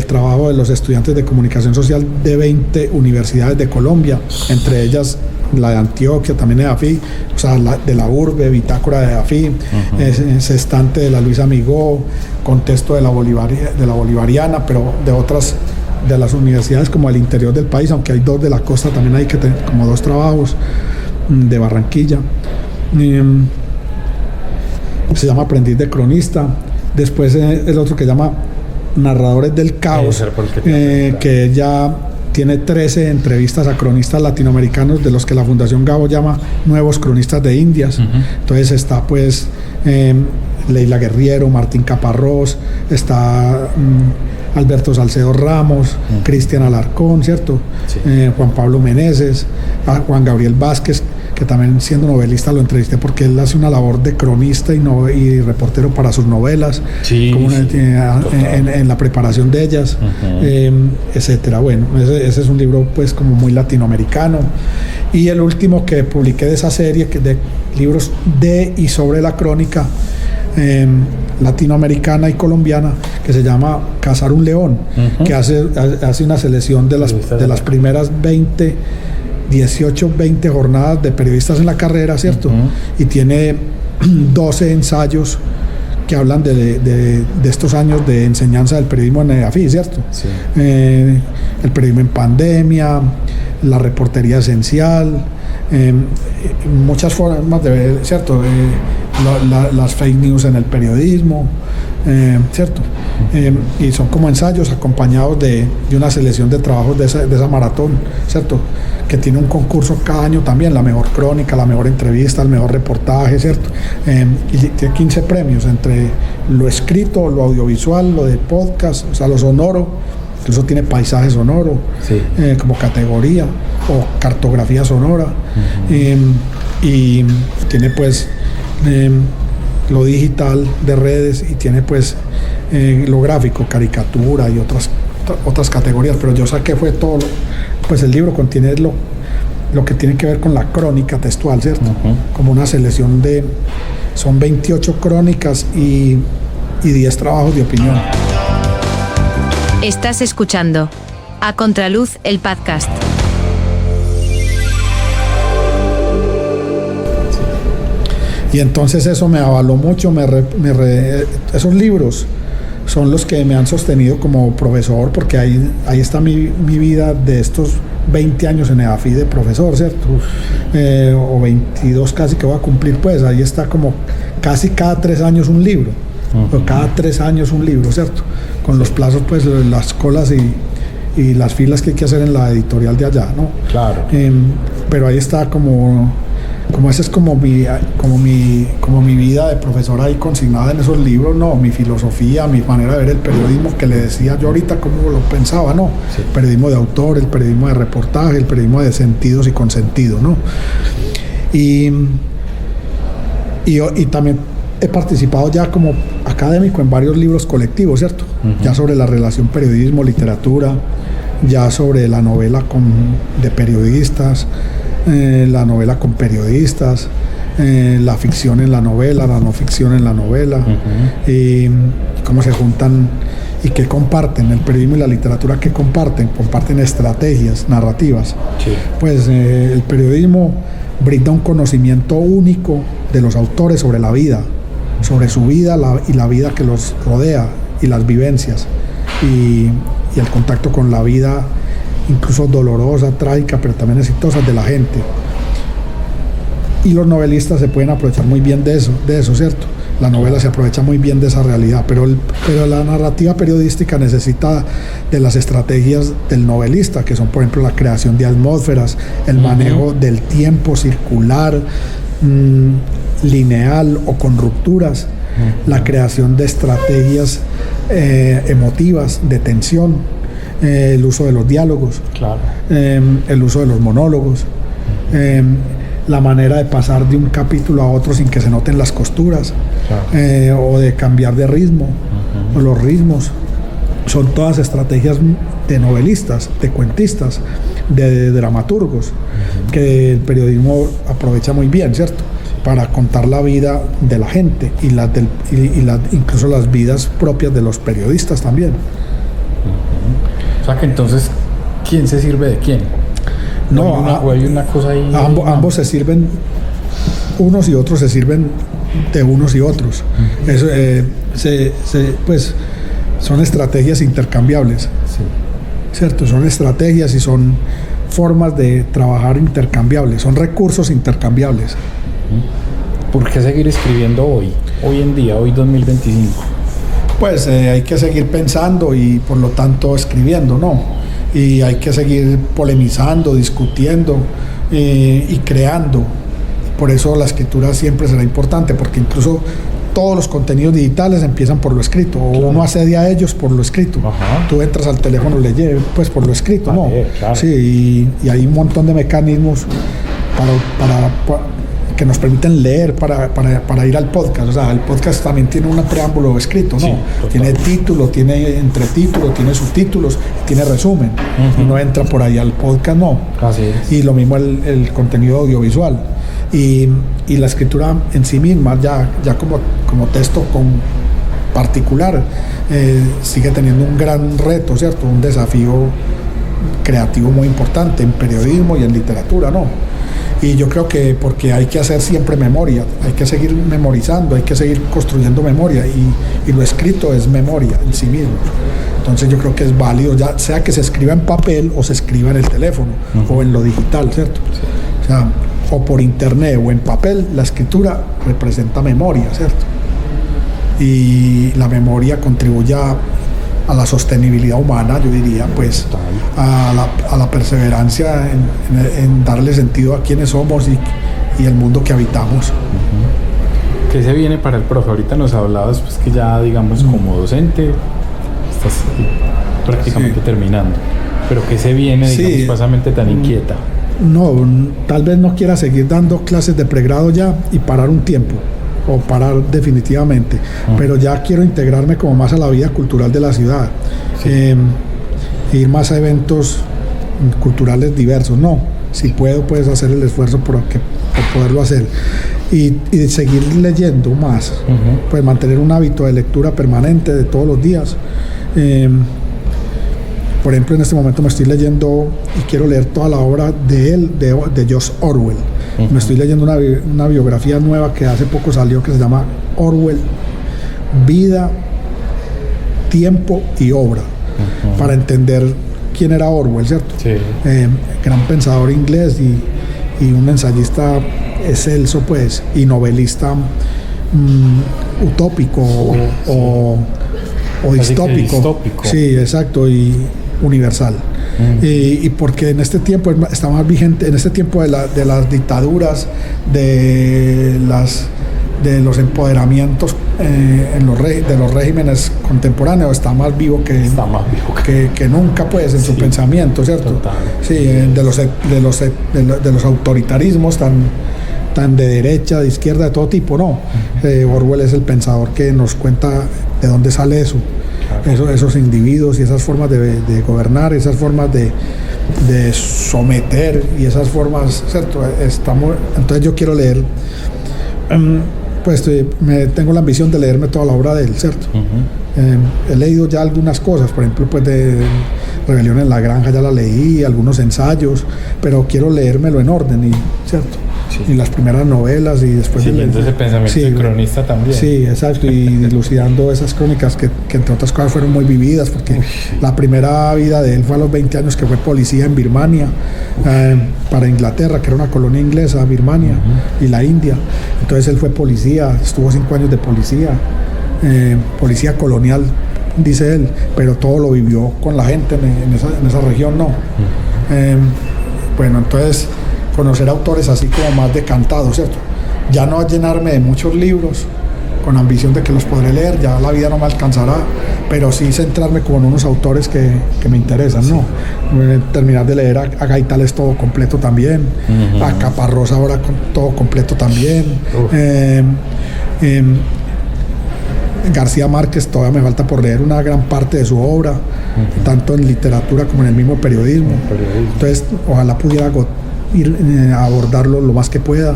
trabajo de los estudiantes de comunicación social de 20 universidades de Colombia, entre ellas la de Antioquia, también de EAFI, o sea, de la Urbe, Bitácora de EAFI, Sextante de la Luisa Amigó, Contexto de la Bolivariana, pero de otras de las universidades como el interior del país, aunque hay 2 de la costa, también hay como 2 trabajos de Barranquilla. Se llama Aprendiz de Cronista. Después el otro que se llama Narradores del Caos, que ya tiene 13 entrevistas a cronistas latinoamericanos, de los que la Fundación Gabo llama Nuevos Cronistas de Indias. Entonces está pues Leila Guerriero, Martín Caparrós, está Alberto Salcedo Ramos, Cristian Alarcón, ¿cierto? Sí. Juan Pablo Meneses, Juan Gabriel Vázquez, que también siendo novelista lo entrevisté porque él hace una labor de cronista y reportero para sus novelas, sí, como en la preparación de ellas, etcétera. Bueno, ese es un libro pues como muy latinoamericano. Y el último que publiqué de esa serie de libros de y sobre la crónica latinoamericana y colombiana, que se llama Cazar un León, que hace una selección de las primeras 18, 20 jornadas de periodistas en la carrera, ¿cierto? Y tiene 12 ensayos que hablan de estos años de enseñanza del periodismo en EAFI, ¿cierto? Sí. El periodismo en pandemia, la reportería esencial, muchas formas de ver, ¿cierto? Las fake news en el periodismo, ¿cierto? Y son como ensayos acompañados de una selección de trabajos de esa maratón, ¿cierto? Que tiene un concurso cada año también, la mejor crónica, la mejor entrevista, el mejor reportaje, ¿cierto? Y tiene 15 premios entre lo escrito, lo audiovisual, lo de podcast, o sea, lo sonoro, incluso tiene paisaje sonoro, sí, como categoría, o cartografía sonora, y tiene pues lo digital de redes, y tiene pues lo gráfico, caricatura y otras categorías, pero yo saqué fue todo, pues el libro contiene lo que tiene que ver con la crónica textual, ¿cierto? Como una selección son 28 crónicas y 10 trabajos de opinión. Estás escuchando A Contraluz, el podcast. Y entonces eso me avaló mucho, esos libros son los que me han sostenido como profesor, porque ahí está mi vida de estos 20 años en EAFIT de profesor, ¿cierto? O 22 casi que voy a cumplir, pues ahí está como casi cada 3 años un libro, o cada 3 años un libro, ¿cierto? Con los plazos, pues las colas y las filas que hay que hacer en la editorial de allá, ¿no? Claro. Pero ahí está como esa es como mi vida de profesor ahí consignada en esos libros, ¿no? Mi filosofía, mi manera de ver el periodismo, que le decía yo ahorita cómo lo pensaba, ¿no? Sí. El periodismo de autor, el periodismo de reportaje, el periodismo de sentidos y consentido, ¿no? Y también he participado ya como académico en varios libros colectivos, ¿cierto? Ya sobre la relación periodismo-literatura, ya sobre la novela de periodistas, la novela con periodistas, la ficción en la novela, la no ficción en la novela, y cómo se juntan y qué comparten, el periodismo y la literatura, qué comparten estrategias narrativas. Sí. Pues el periodismo brinda un conocimiento único de los autores sobre la vida, sobre su vida y la vida que los rodea y las vivencias y el contacto con la vida, incluso dolorosa, trágica, pero también exitosa de la gente. Y los novelistas se pueden aprovechar muy bien de eso, ¿cierto? La novela se aprovecha muy bien de esa realidad, pero la narrativa periodística necesita de las estrategias del novelista, que son, por ejemplo, la creación de atmósferas, el manejo del tiempo circular, lineal o con rupturas, la creación de estrategias emotivas, de tensión, el uso de los diálogos, claro. El uso de los monólogos, la manera de pasar de un capítulo a otro sin que se noten las costuras, claro. O de cambiar de ritmo, o los ritmos. Son todas estrategias de novelistas, de cuentistas, de dramaturgos, que el periodismo aprovecha muy bien, ¿cierto? Para contar la vida de la gente y incluso las vidas propias de los periodistas también. O sea que entonces, ¿quién se sirve de quién? ¿O hay una cosa ahí? Ambos se sirven, unos y otros se sirven de unos y otros. Eso, pues son estrategias intercambiables, sí. ¿Cierto? Son estrategias y son formas de trabajar intercambiables, son recursos intercambiables. ¿Por qué seguir escribiendo hoy en día, hoy 2025? Pues hay que seguir pensando y por lo tanto escribiendo, ¿no? Y hay que seguir polemizando, discutiendo y creando. Por eso la escritura siempre será importante, porque incluso todos los contenidos digitales empiezan por lo escrito, o uno accede a ellos por lo escrito. Ajá. Tú entras al teléfono, leyes pues por lo escrito, ¿no? Claro. Sí, y hay un montón de mecanismos para que nos permiten leer para ir al podcast. O sea, el podcast también tiene un preámbulo escrito, ¿no? Sí, tiene título, tiene entretítulo, tiene subtítulos, tiene resumen. Uno entra por ahí al podcast, ¿no? Así es. Y lo mismo el contenido audiovisual. Y la escritura en sí misma, ya como texto particular, sigue teniendo un gran reto, ¿cierto? Un desafío creativo muy importante en periodismo y en literatura, ¿no? Y yo creo que porque hay que hacer siempre memoria, hay que seguir memorizando, hay que seguir construyendo memoria, y lo escrito es memoria en sí mismo. Entonces yo creo que es válido, ya sea que se escriba en papel o se escriba en el teléfono o en lo digital, ¿cierto? Sí. O sea, o por internet o en papel, la escritura representa memoria, ¿cierto? Y la memoria contribuye a la sostenibilidad humana, yo diría, pues a la perseverancia en darle sentido a quienes somos y el mundo que habitamos. ¿Qué se viene para el profe? Ahorita nos hablabas pues que ya, digamos, como docente estás prácticamente terminando, pero ¿qué se viene, digamos, pasamente tan inquieta? No, tal vez no quiera seguir dando clases de pregrado ya y parar un tiempo, o parar definitivamente, pero ya quiero integrarme como más a la vida cultural de la ciudad, ir más a eventos culturales diversos, no, si puedo, puedes hacer el esfuerzo por poderlo hacer, y seguir leyendo más, pues mantener un hábito de lectura permanente de todos los días, por ejemplo, en este momento me estoy leyendo y quiero leer toda la obra de él, de George Orwell. Me estoy leyendo una biografía nueva que hace poco salió, que se llama Orwell, Vida, Tiempo y Obra, para entender quién era Orwell, ¿cierto? Sí. Gran pensador inglés y un ensayista excelso, pues, y novelista utópico o distópico. Sí, exacto, y universal. Y porque en este tiempo está más vigente, en este tiempo de las dictaduras, de los empoderamientos de los regímenes contemporáneos, está más vivo que nunca, pues, en su pensamiento, ¿cierto? Total. Sí, de los autoritarismos tan de derecha, de izquierda, de todo tipo, ¿no? Orwell es el pensador que nos cuenta de dónde sale eso. Esos individuos y esas formas de gobernar, esas formas de someter y esas formas, ¿cierto? Entonces yo quiero leer, pues tengo la ambición de leerme toda la obra de él, ¿cierto? He leído ya algunas cosas, por ejemplo, pues de Rebelión en la Granja ya la leí, algunos ensayos, pero quiero leérmelo en orden, ¿cierto? Sí. Y las primeras novelas y después... Siguiendo ese pensamiento de cronista también. Sí, exacto, y dilucidando esas crónicas que entre otras cosas fueron muy vividas, porque la primera vida de él fue a los 20 años, que fue policía en Birmania, para Inglaterra, que era una colonia inglesa, Birmania, y la India. Entonces él fue policía, estuvo 5 años de policía, policía colonial, dice él, pero todo lo vivió con la gente en esa región, ¿no? Bueno, entonces... conocer autores así como más decantados, ¿cierto? Ya no llenarme de muchos libros con ambición de que los podré leer, ya la vida no me alcanzará, pero sí centrarme como en unos autores que me interesan, ¿no? Terminar de leer a Gaitales todo completo también, a Caparrós ahora todo completo también, García Márquez todavía me falta por leer una gran parte de su obra, tanto en literatura como en el mismo periodismo. Entonces ojalá pudiera ir a abordarlo lo más que pueda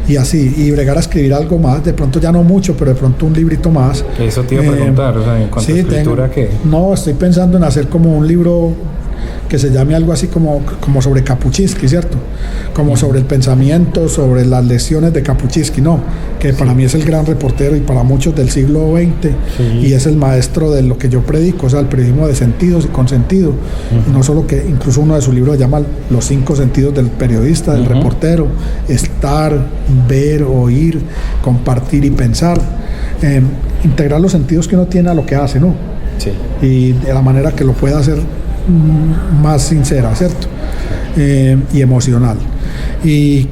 y así, y bregar a escribir algo más, de pronto ya no mucho, pero de pronto un librito más. Eso te iba a preguntar, o sea, en cuanto a escritura, ¿qué? No, estoy pensando en hacer como un libro que se llame algo así como sobre Kapuczynski, ¿cierto? Como sobre el pensamiento, sobre las lecciones de Kapuczynski, ¿no? Que para mí es el gran reportero y para muchos del siglo XX, y es el maestro de lo que yo predico, o sea, el periodismo de sentidos y con sentido. No solo que incluso uno de sus libros se llama Los 5 sentidos del periodista, del reportero: estar, ver, oír, compartir y pensar. Integrar los sentidos que uno tiene a lo que hace, ¿no? Sí. Y de la manera que lo pueda hacer más sincera, ¿cierto? Y emocional, y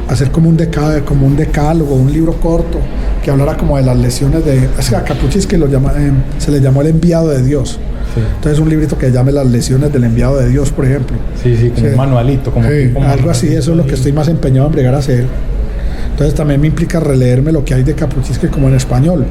hacer como un decálogo, un libro corto que hablara como de las lecciones es que a Kapuczynski se le llamó el enviado de Dios. Sí. Entonces un librito que llame las lecciones del enviado de Dios, por ejemplo. Sí, como un manualito, como algo así. Eso es lo que estoy más empeñado en bregar a hacer. Entonces también me implica releerme lo que hay de Kapuczynski como en español.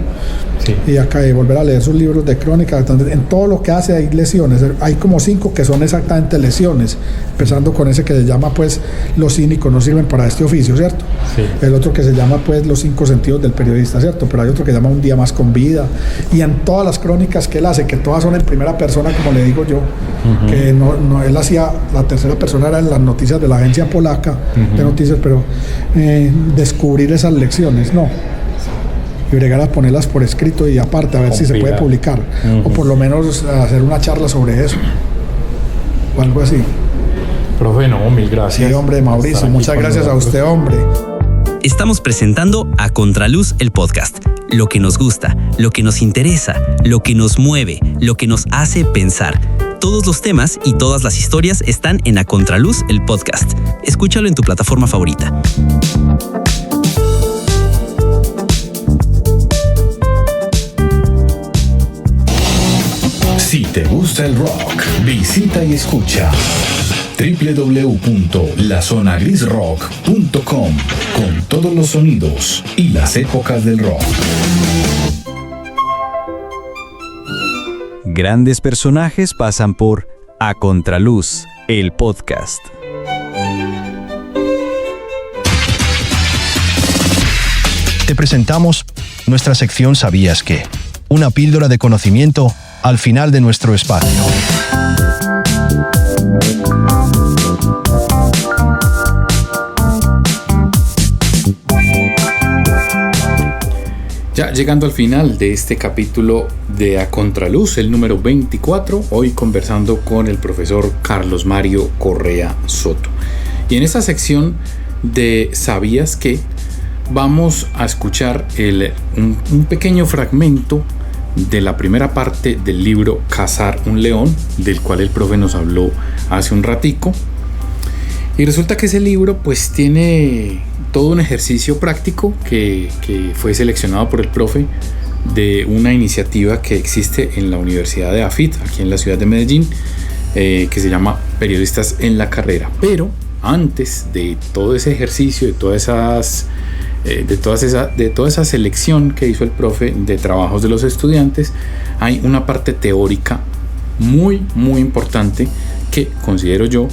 Sí. Y acá volver a leer sus libros de crónica. En todo lo que hace hay lesiones. Hay como 5 que son exactamente lesiones, empezando con ese que se llama pues Los cínicos no sirven para este oficio, ¿cierto? Sí. El otro que se llama pues Los 5 sentidos del periodista, ¿cierto? Pero hay otro que se llama Un día más con vida. Y en todas las crónicas que él hace, que todas son en primera persona, como le digo yo, que no él hacía, la tercera persona era en las noticias de la agencia polaca de noticias, pero descubrir esas lecciones, ¿no? Y bregar a ponerlas por escrito y aparte a ver si se puede publicar, o por lo menos hacer una charla sobre eso o algo así. Profe, no, mil gracias. Sí, hombre, Mauricio, muchas gracias a usted, hombre. Estamos presentando A Contraluz, el podcast. Lo que nos gusta, lo que nos interesa, lo que nos mueve, lo que nos hace pensar. Todos los temas y todas las historias están en A Contraluz, el podcast. Escúchalo en tu plataforma favorita. Si te gusta el rock, visita y escucha www.lazonagrisrock.com con todos los sonidos y las épocas del rock. Grandes personajes pasan por A Contraluz, el podcast. Te presentamos nuestra sección ¿Sabías qué? Una píldora de conocimiento al final de nuestro espacio. Ya llegando al final de este capítulo de A Contraluz, el número 24, hoy conversando con el profesor Carlos Mario Correa Soto. Y en esta sección de ¿Sabías qué? Vamos a escuchar un pequeño fragmento de la primera parte del libro Cazar un león, del cual el profe nos habló hace un ratico. Y resulta que ese libro pues tiene todo un ejercicio práctico que fue seleccionado por el profe de una iniciativa que existe en la Universidad de AFIT, aquí en la ciudad de Medellín, que se llama Periodistas en la Carrera. Pero antes de todo ese ejercicio, de toda esa selección que hizo el profe de trabajos de los estudiantes, hay una parte teórica muy importante que considero yo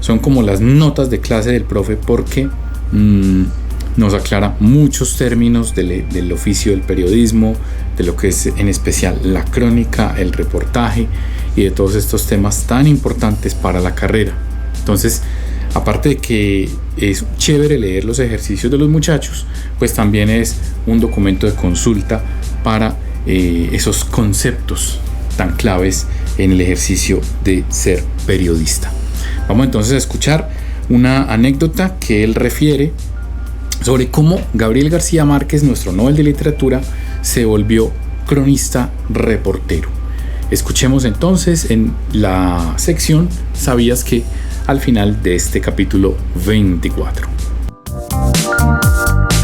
son como las notas de clase del profe, porque nos aclara muchos términos del oficio del periodismo, de lo que es en especial la crónica, el reportaje y de todos estos temas tan importantes para la carrera. Entonces, aparte de que es chévere leer los ejercicios de los muchachos, pues también es un documento de consulta para esos conceptos tan claves en el ejercicio de ser periodista. Vamos entonces a escuchar una anécdota que él refiere sobre cómo Gabriel García Márquez, nuestro Nobel de Literatura, se volvió cronista reportero. Escuchemos entonces en la sección ¿Sabías qué? Al final de este capítulo 24.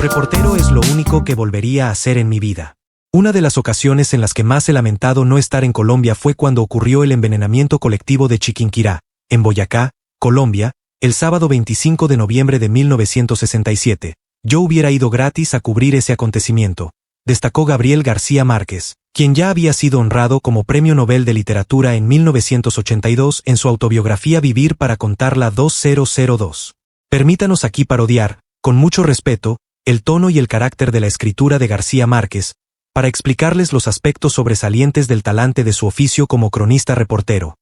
Reportero es lo único que volvería a hacer en mi vida. Una de las ocasiones en las que más he lamentado no estar en Colombia fue cuando ocurrió el envenenamiento colectivo de Chiquinquirá, en Boyacá, Colombia, el sábado 25 de noviembre de 1967. Yo hubiera ido gratis a cubrir ese acontecimiento, destacó Gabriel García Márquez, quien ya había sido honrado como Premio Nobel de Literatura en 1982 en su autobiografía Vivir para contarla 2002. Permítanos aquí parodiar, con mucho respeto, el tono y el carácter de la escritura de García Márquez, para explicarles los aspectos sobresalientes del talante de su oficio como cronista reportero.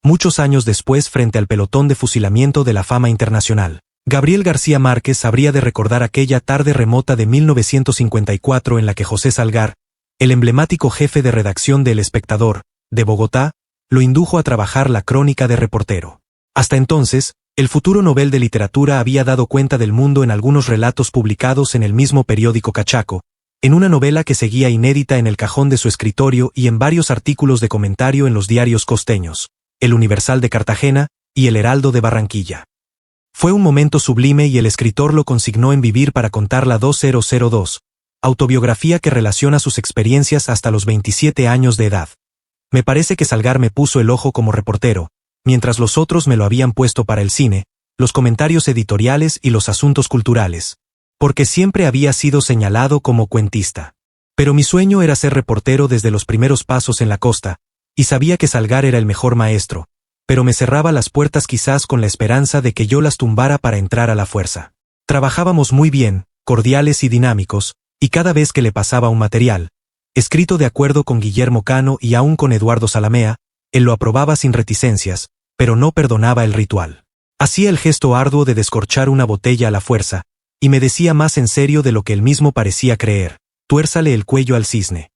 Muchos años después, frente al pelotón de fusilamiento de la fama internacional, Gabriel García Márquez habría de recordar aquella tarde remota de 1954 en la que José Salgar, el emblemático jefe de redacción de El Espectador, de Bogotá, lo indujo a trabajar la crónica de reportero. Hasta entonces, el futuro Nobel de Literatura había dado cuenta del mundo en algunos relatos publicados en el mismo periódico Cachaco, en una novela que seguía inédita en el cajón de su escritorio y en varios artículos de comentario en los diarios costeños, El Universal de Cartagena y El Heraldo de Barranquilla. Fue un momento sublime y el escritor lo consignó en Vivir para contarla 2002, autobiografía que relaciona sus experiencias hasta los 27 años de edad. Me parece que Salgar me puso el ojo como reportero, mientras los otros me lo habían puesto para el cine, los comentarios editoriales y los asuntos culturales, porque siempre había sido señalado como cuentista. Pero mi sueño era ser reportero desde los primeros pasos en la costa, y sabía que Salgar era el mejor maestro, pero me cerraba las puertas quizás con la esperanza de que yo las tumbara para entrar a la fuerza. Trabajábamos muy bien, cordiales y dinámicos, y cada vez que le pasaba un material, escrito de acuerdo con Guillermo Cano y aún con Eduardo Salamea, él lo aprobaba sin reticencias, pero no perdonaba el ritual. Hacía el gesto arduo de descorchar una botella a la fuerza, y me decía más en serio de lo que él mismo parecía creer: tuérzale el cuello al cisne.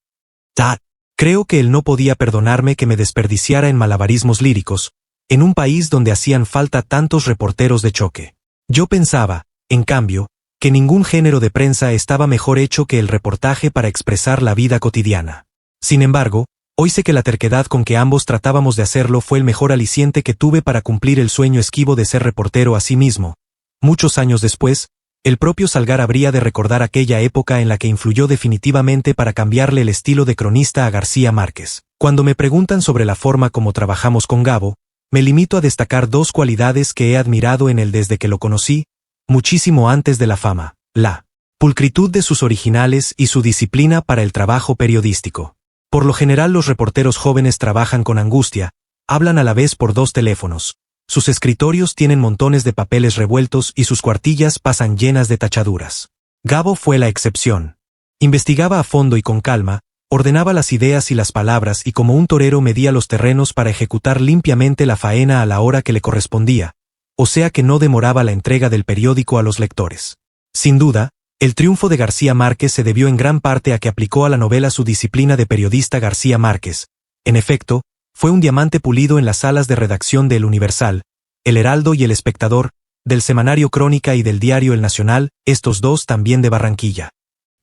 Creo que él no podía perdonarme que me desperdiciara en malabarismos líricos, en un país donde hacían falta tantos reporteros de choque. Yo pensaba, en cambio, que ningún género de prensa estaba mejor hecho que el reportaje para expresar la vida cotidiana. Sin embargo, hoy sé que la terquedad con que ambos tratábamos de hacerlo fue el mejor aliciente que tuve para cumplir el sueño esquivo de ser reportero a sí mismo. Muchos años después, el propio Salgar habría de recordar aquella época en la que influyó definitivamente para cambiarle el estilo de cronista a García Márquez. Cuando me preguntan sobre la forma como trabajamos con Gabo, me limito a destacar dos cualidades que he admirado en él desde que lo conocí, muchísimo antes de la fama: la pulcritud de sus originales y su disciplina para el trabajo periodístico. Por lo general los reporteros jóvenes trabajan con angustia, hablan a la vez por 2 teléfonos. Sus escritorios tienen montones de papeles revueltos y sus cuartillas pasan llenas de tachaduras. Gabo fue la excepción. Investigaba a fondo y con calma, ordenaba las ideas y las palabras y como un torero medía los terrenos para ejecutar limpiamente la faena a la hora que le correspondía, o sea que no demoraba la entrega del periódico a los lectores. Sin duda, el triunfo de García Márquez se debió en gran parte a que aplicó a la novela su disciplina de periodista García Márquez. En efecto, fue un diamante pulido en las salas de redacción de El Universal, El Heraldo y El Espectador, del semanario Crónica y del diario El Nacional, estos dos también de Barranquilla,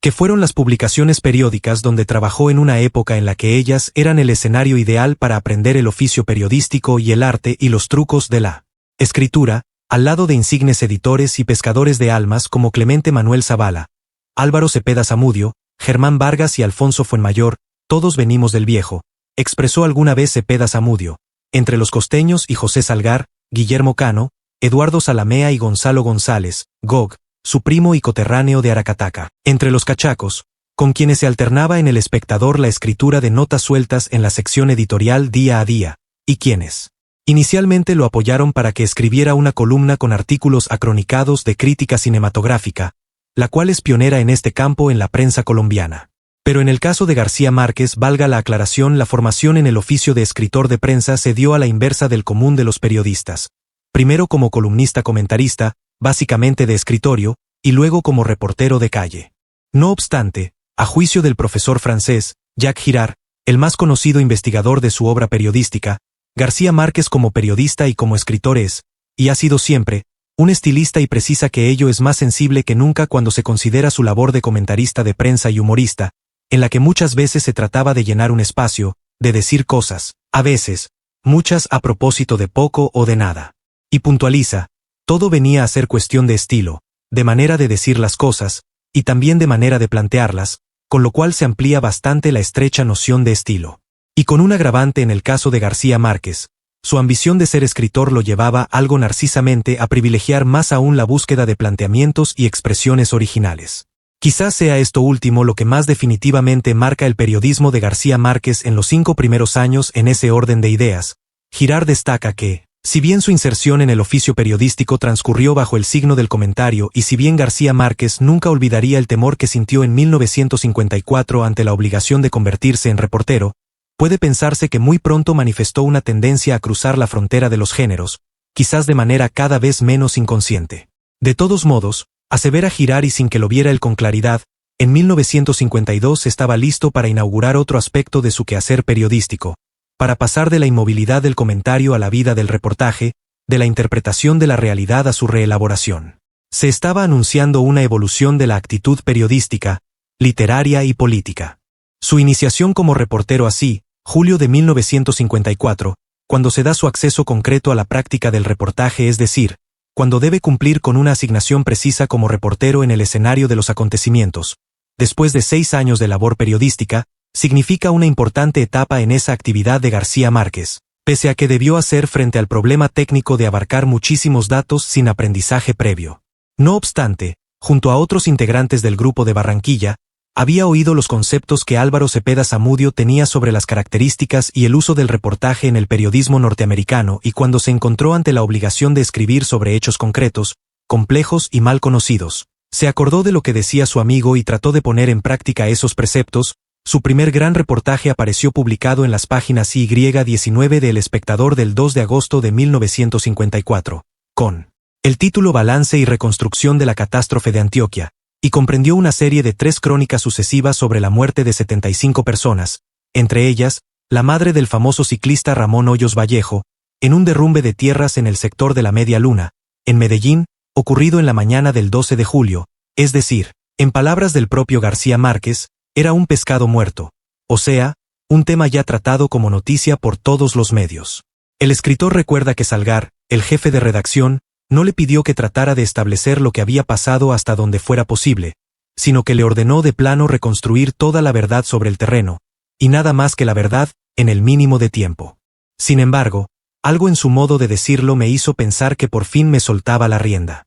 que fueron las publicaciones periódicas donde trabajó en una época en la que ellas eran el escenario ideal para aprender el oficio periodístico y el arte y los trucos de la escritura, al lado de insignes editores y pescadores de almas como Clemente Manuel Zavala, Álvaro Cepeda Zamudio, Germán Vargas y Alfonso Fuenmayor, todos venimos del viejo, expresó alguna vez Cepeda Zamudio, entre los costeños y José Salgar, Guillermo Cano, Eduardo Salamea y Gonzalo González, Gog, su primo y coterráneo de Aracataca, entre los cachacos, con quienes se alternaba en El Espectador la escritura de notas sueltas en la sección editorial Día a Día, y quienes inicialmente lo apoyaron para que escribiera una columna con artículos acronicados de crítica cinematográfica, la cual es pionera en este campo en la prensa colombiana. Pero en el caso de García Márquez, valga la aclaración, la formación en el oficio de escritor de prensa se dio a la inversa del común de los periodistas. Primero como columnista comentarista, básicamente de escritorio, y luego como reportero de calle. No obstante, a juicio del profesor francés, Jacques Girard, el más conocido investigador de su obra periodística, García Márquez como periodista y como escritor es, y ha sido siempre, un estilista y precisa que ello es más sensible que nunca cuando se considera su labor de comentarista de prensa y humorista, en la que muchas veces se trataba de llenar un espacio, de decir cosas, a veces, muchas a propósito de poco o de nada. Y puntualiza, todo venía a ser cuestión de estilo, de manera de decir las cosas, y también de manera de plantearlas, con lo cual se amplía bastante la estrecha noción de estilo. Y con un agravante en el caso de García Márquez, su ambición de ser escritor lo llevaba algo narcisamente a privilegiar más aún la búsqueda de planteamientos y expresiones originales. Quizás sea esto último lo que más definitivamente marca el periodismo de García Márquez en los 5 primeros años en ese orden de ideas. Girard destaca que, si bien su inserción en el oficio periodístico transcurrió bajo el signo del comentario y si bien García Márquez nunca olvidaría el temor que sintió en 1954 ante la obligación de convertirse en reportero, puede pensarse que muy pronto manifestó una tendencia a cruzar la frontera de los géneros, quizás de manera cada vez menos inconsciente. De todos modos, asevera Girard y sin que lo viera él con claridad, en 1952 estaba listo para inaugurar otro aspecto de su quehacer periodístico, para pasar de la inmovilidad del comentario a la vida del reportaje, de la interpretación de la realidad a su reelaboración. Se estaba anunciando una evolución de la actitud periodística, literaria y política. Su iniciación como reportero así, julio de 1954, cuando se da su acceso concreto a la práctica del reportaje, es decir, cuando debe cumplir con una asignación precisa como reportero en el escenario de los acontecimientos, después de 6 años de labor periodística, significa una importante etapa en esa actividad de García Márquez, pese a que debió hacer frente al problema técnico de abarcar muchísimos datos sin aprendizaje previo. No obstante, junto a otros integrantes del grupo de Barranquilla, había oído los conceptos que Álvaro Cepeda Zamudio tenía sobre las características y el uso del reportaje en el periodismo norteamericano y cuando se encontró ante la obligación de escribir sobre hechos concretos, complejos y mal conocidos, se acordó de lo que decía su amigo y trató de poner en práctica esos preceptos. Su primer gran reportaje apareció publicado en las páginas Y19 de El Espectador del 2 de agosto de 1954, con el título Balance y reconstrucción de la catástrofe de Antioquia, y comprendió una serie de 3 crónicas sucesivas sobre la muerte de 75 personas, entre ellas, la madre del famoso ciclista Ramón Hoyos Vallejo, en un derrumbe de tierras en el sector de la Media Luna, en Medellín, ocurrido en la mañana del 12 de julio, es decir, en palabras del propio García Márquez, era un pescado muerto, o sea, un tema ya tratado como noticia por todos los medios. El escritor recuerda que Salgar, el jefe de redacción, no le pidió que tratara de establecer lo que había pasado hasta donde fuera posible, sino que le ordenó de plano reconstruir toda la verdad sobre el terreno, y nada más que la verdad, en el mínimo de tiempo. Sin embargo, algo en su modo de decirlo me hizo pensar que por fin me soltaba la rienda.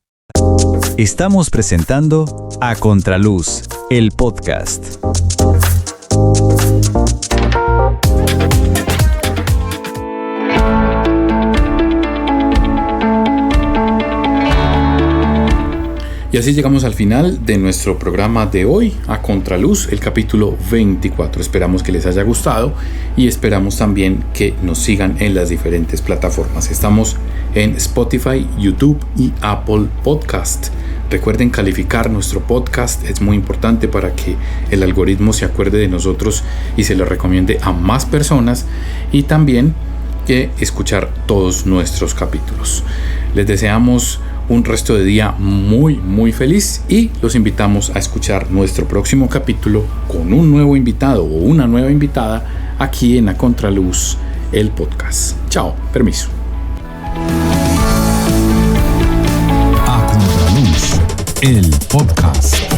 Estamos presentando A Contraluz, el podcast. Y así llegamos al final de nuestro programa de hoy, A Contraluz, el capítulo 24. Esperamos que les haya gustado y esperamos también que nos sigan en las diferentes plataformas. Estamos en Spotify, YouTube y Apple Podcast. Recuerden calificar nuestro podcast, es muy importante para que el algoritmo se acuerde de nosotros y se lo recomiende a más personas, y también que escuchar todos nuestros capítulos. Les deseamos un resto de día muy feliz y los invitamos a escuchar nuestro próximo capítulo con un nuevo invitado o una nueva invitada aquí en A Contraluz, el podcast. Chao, permiso. A Contraluz, el podcast.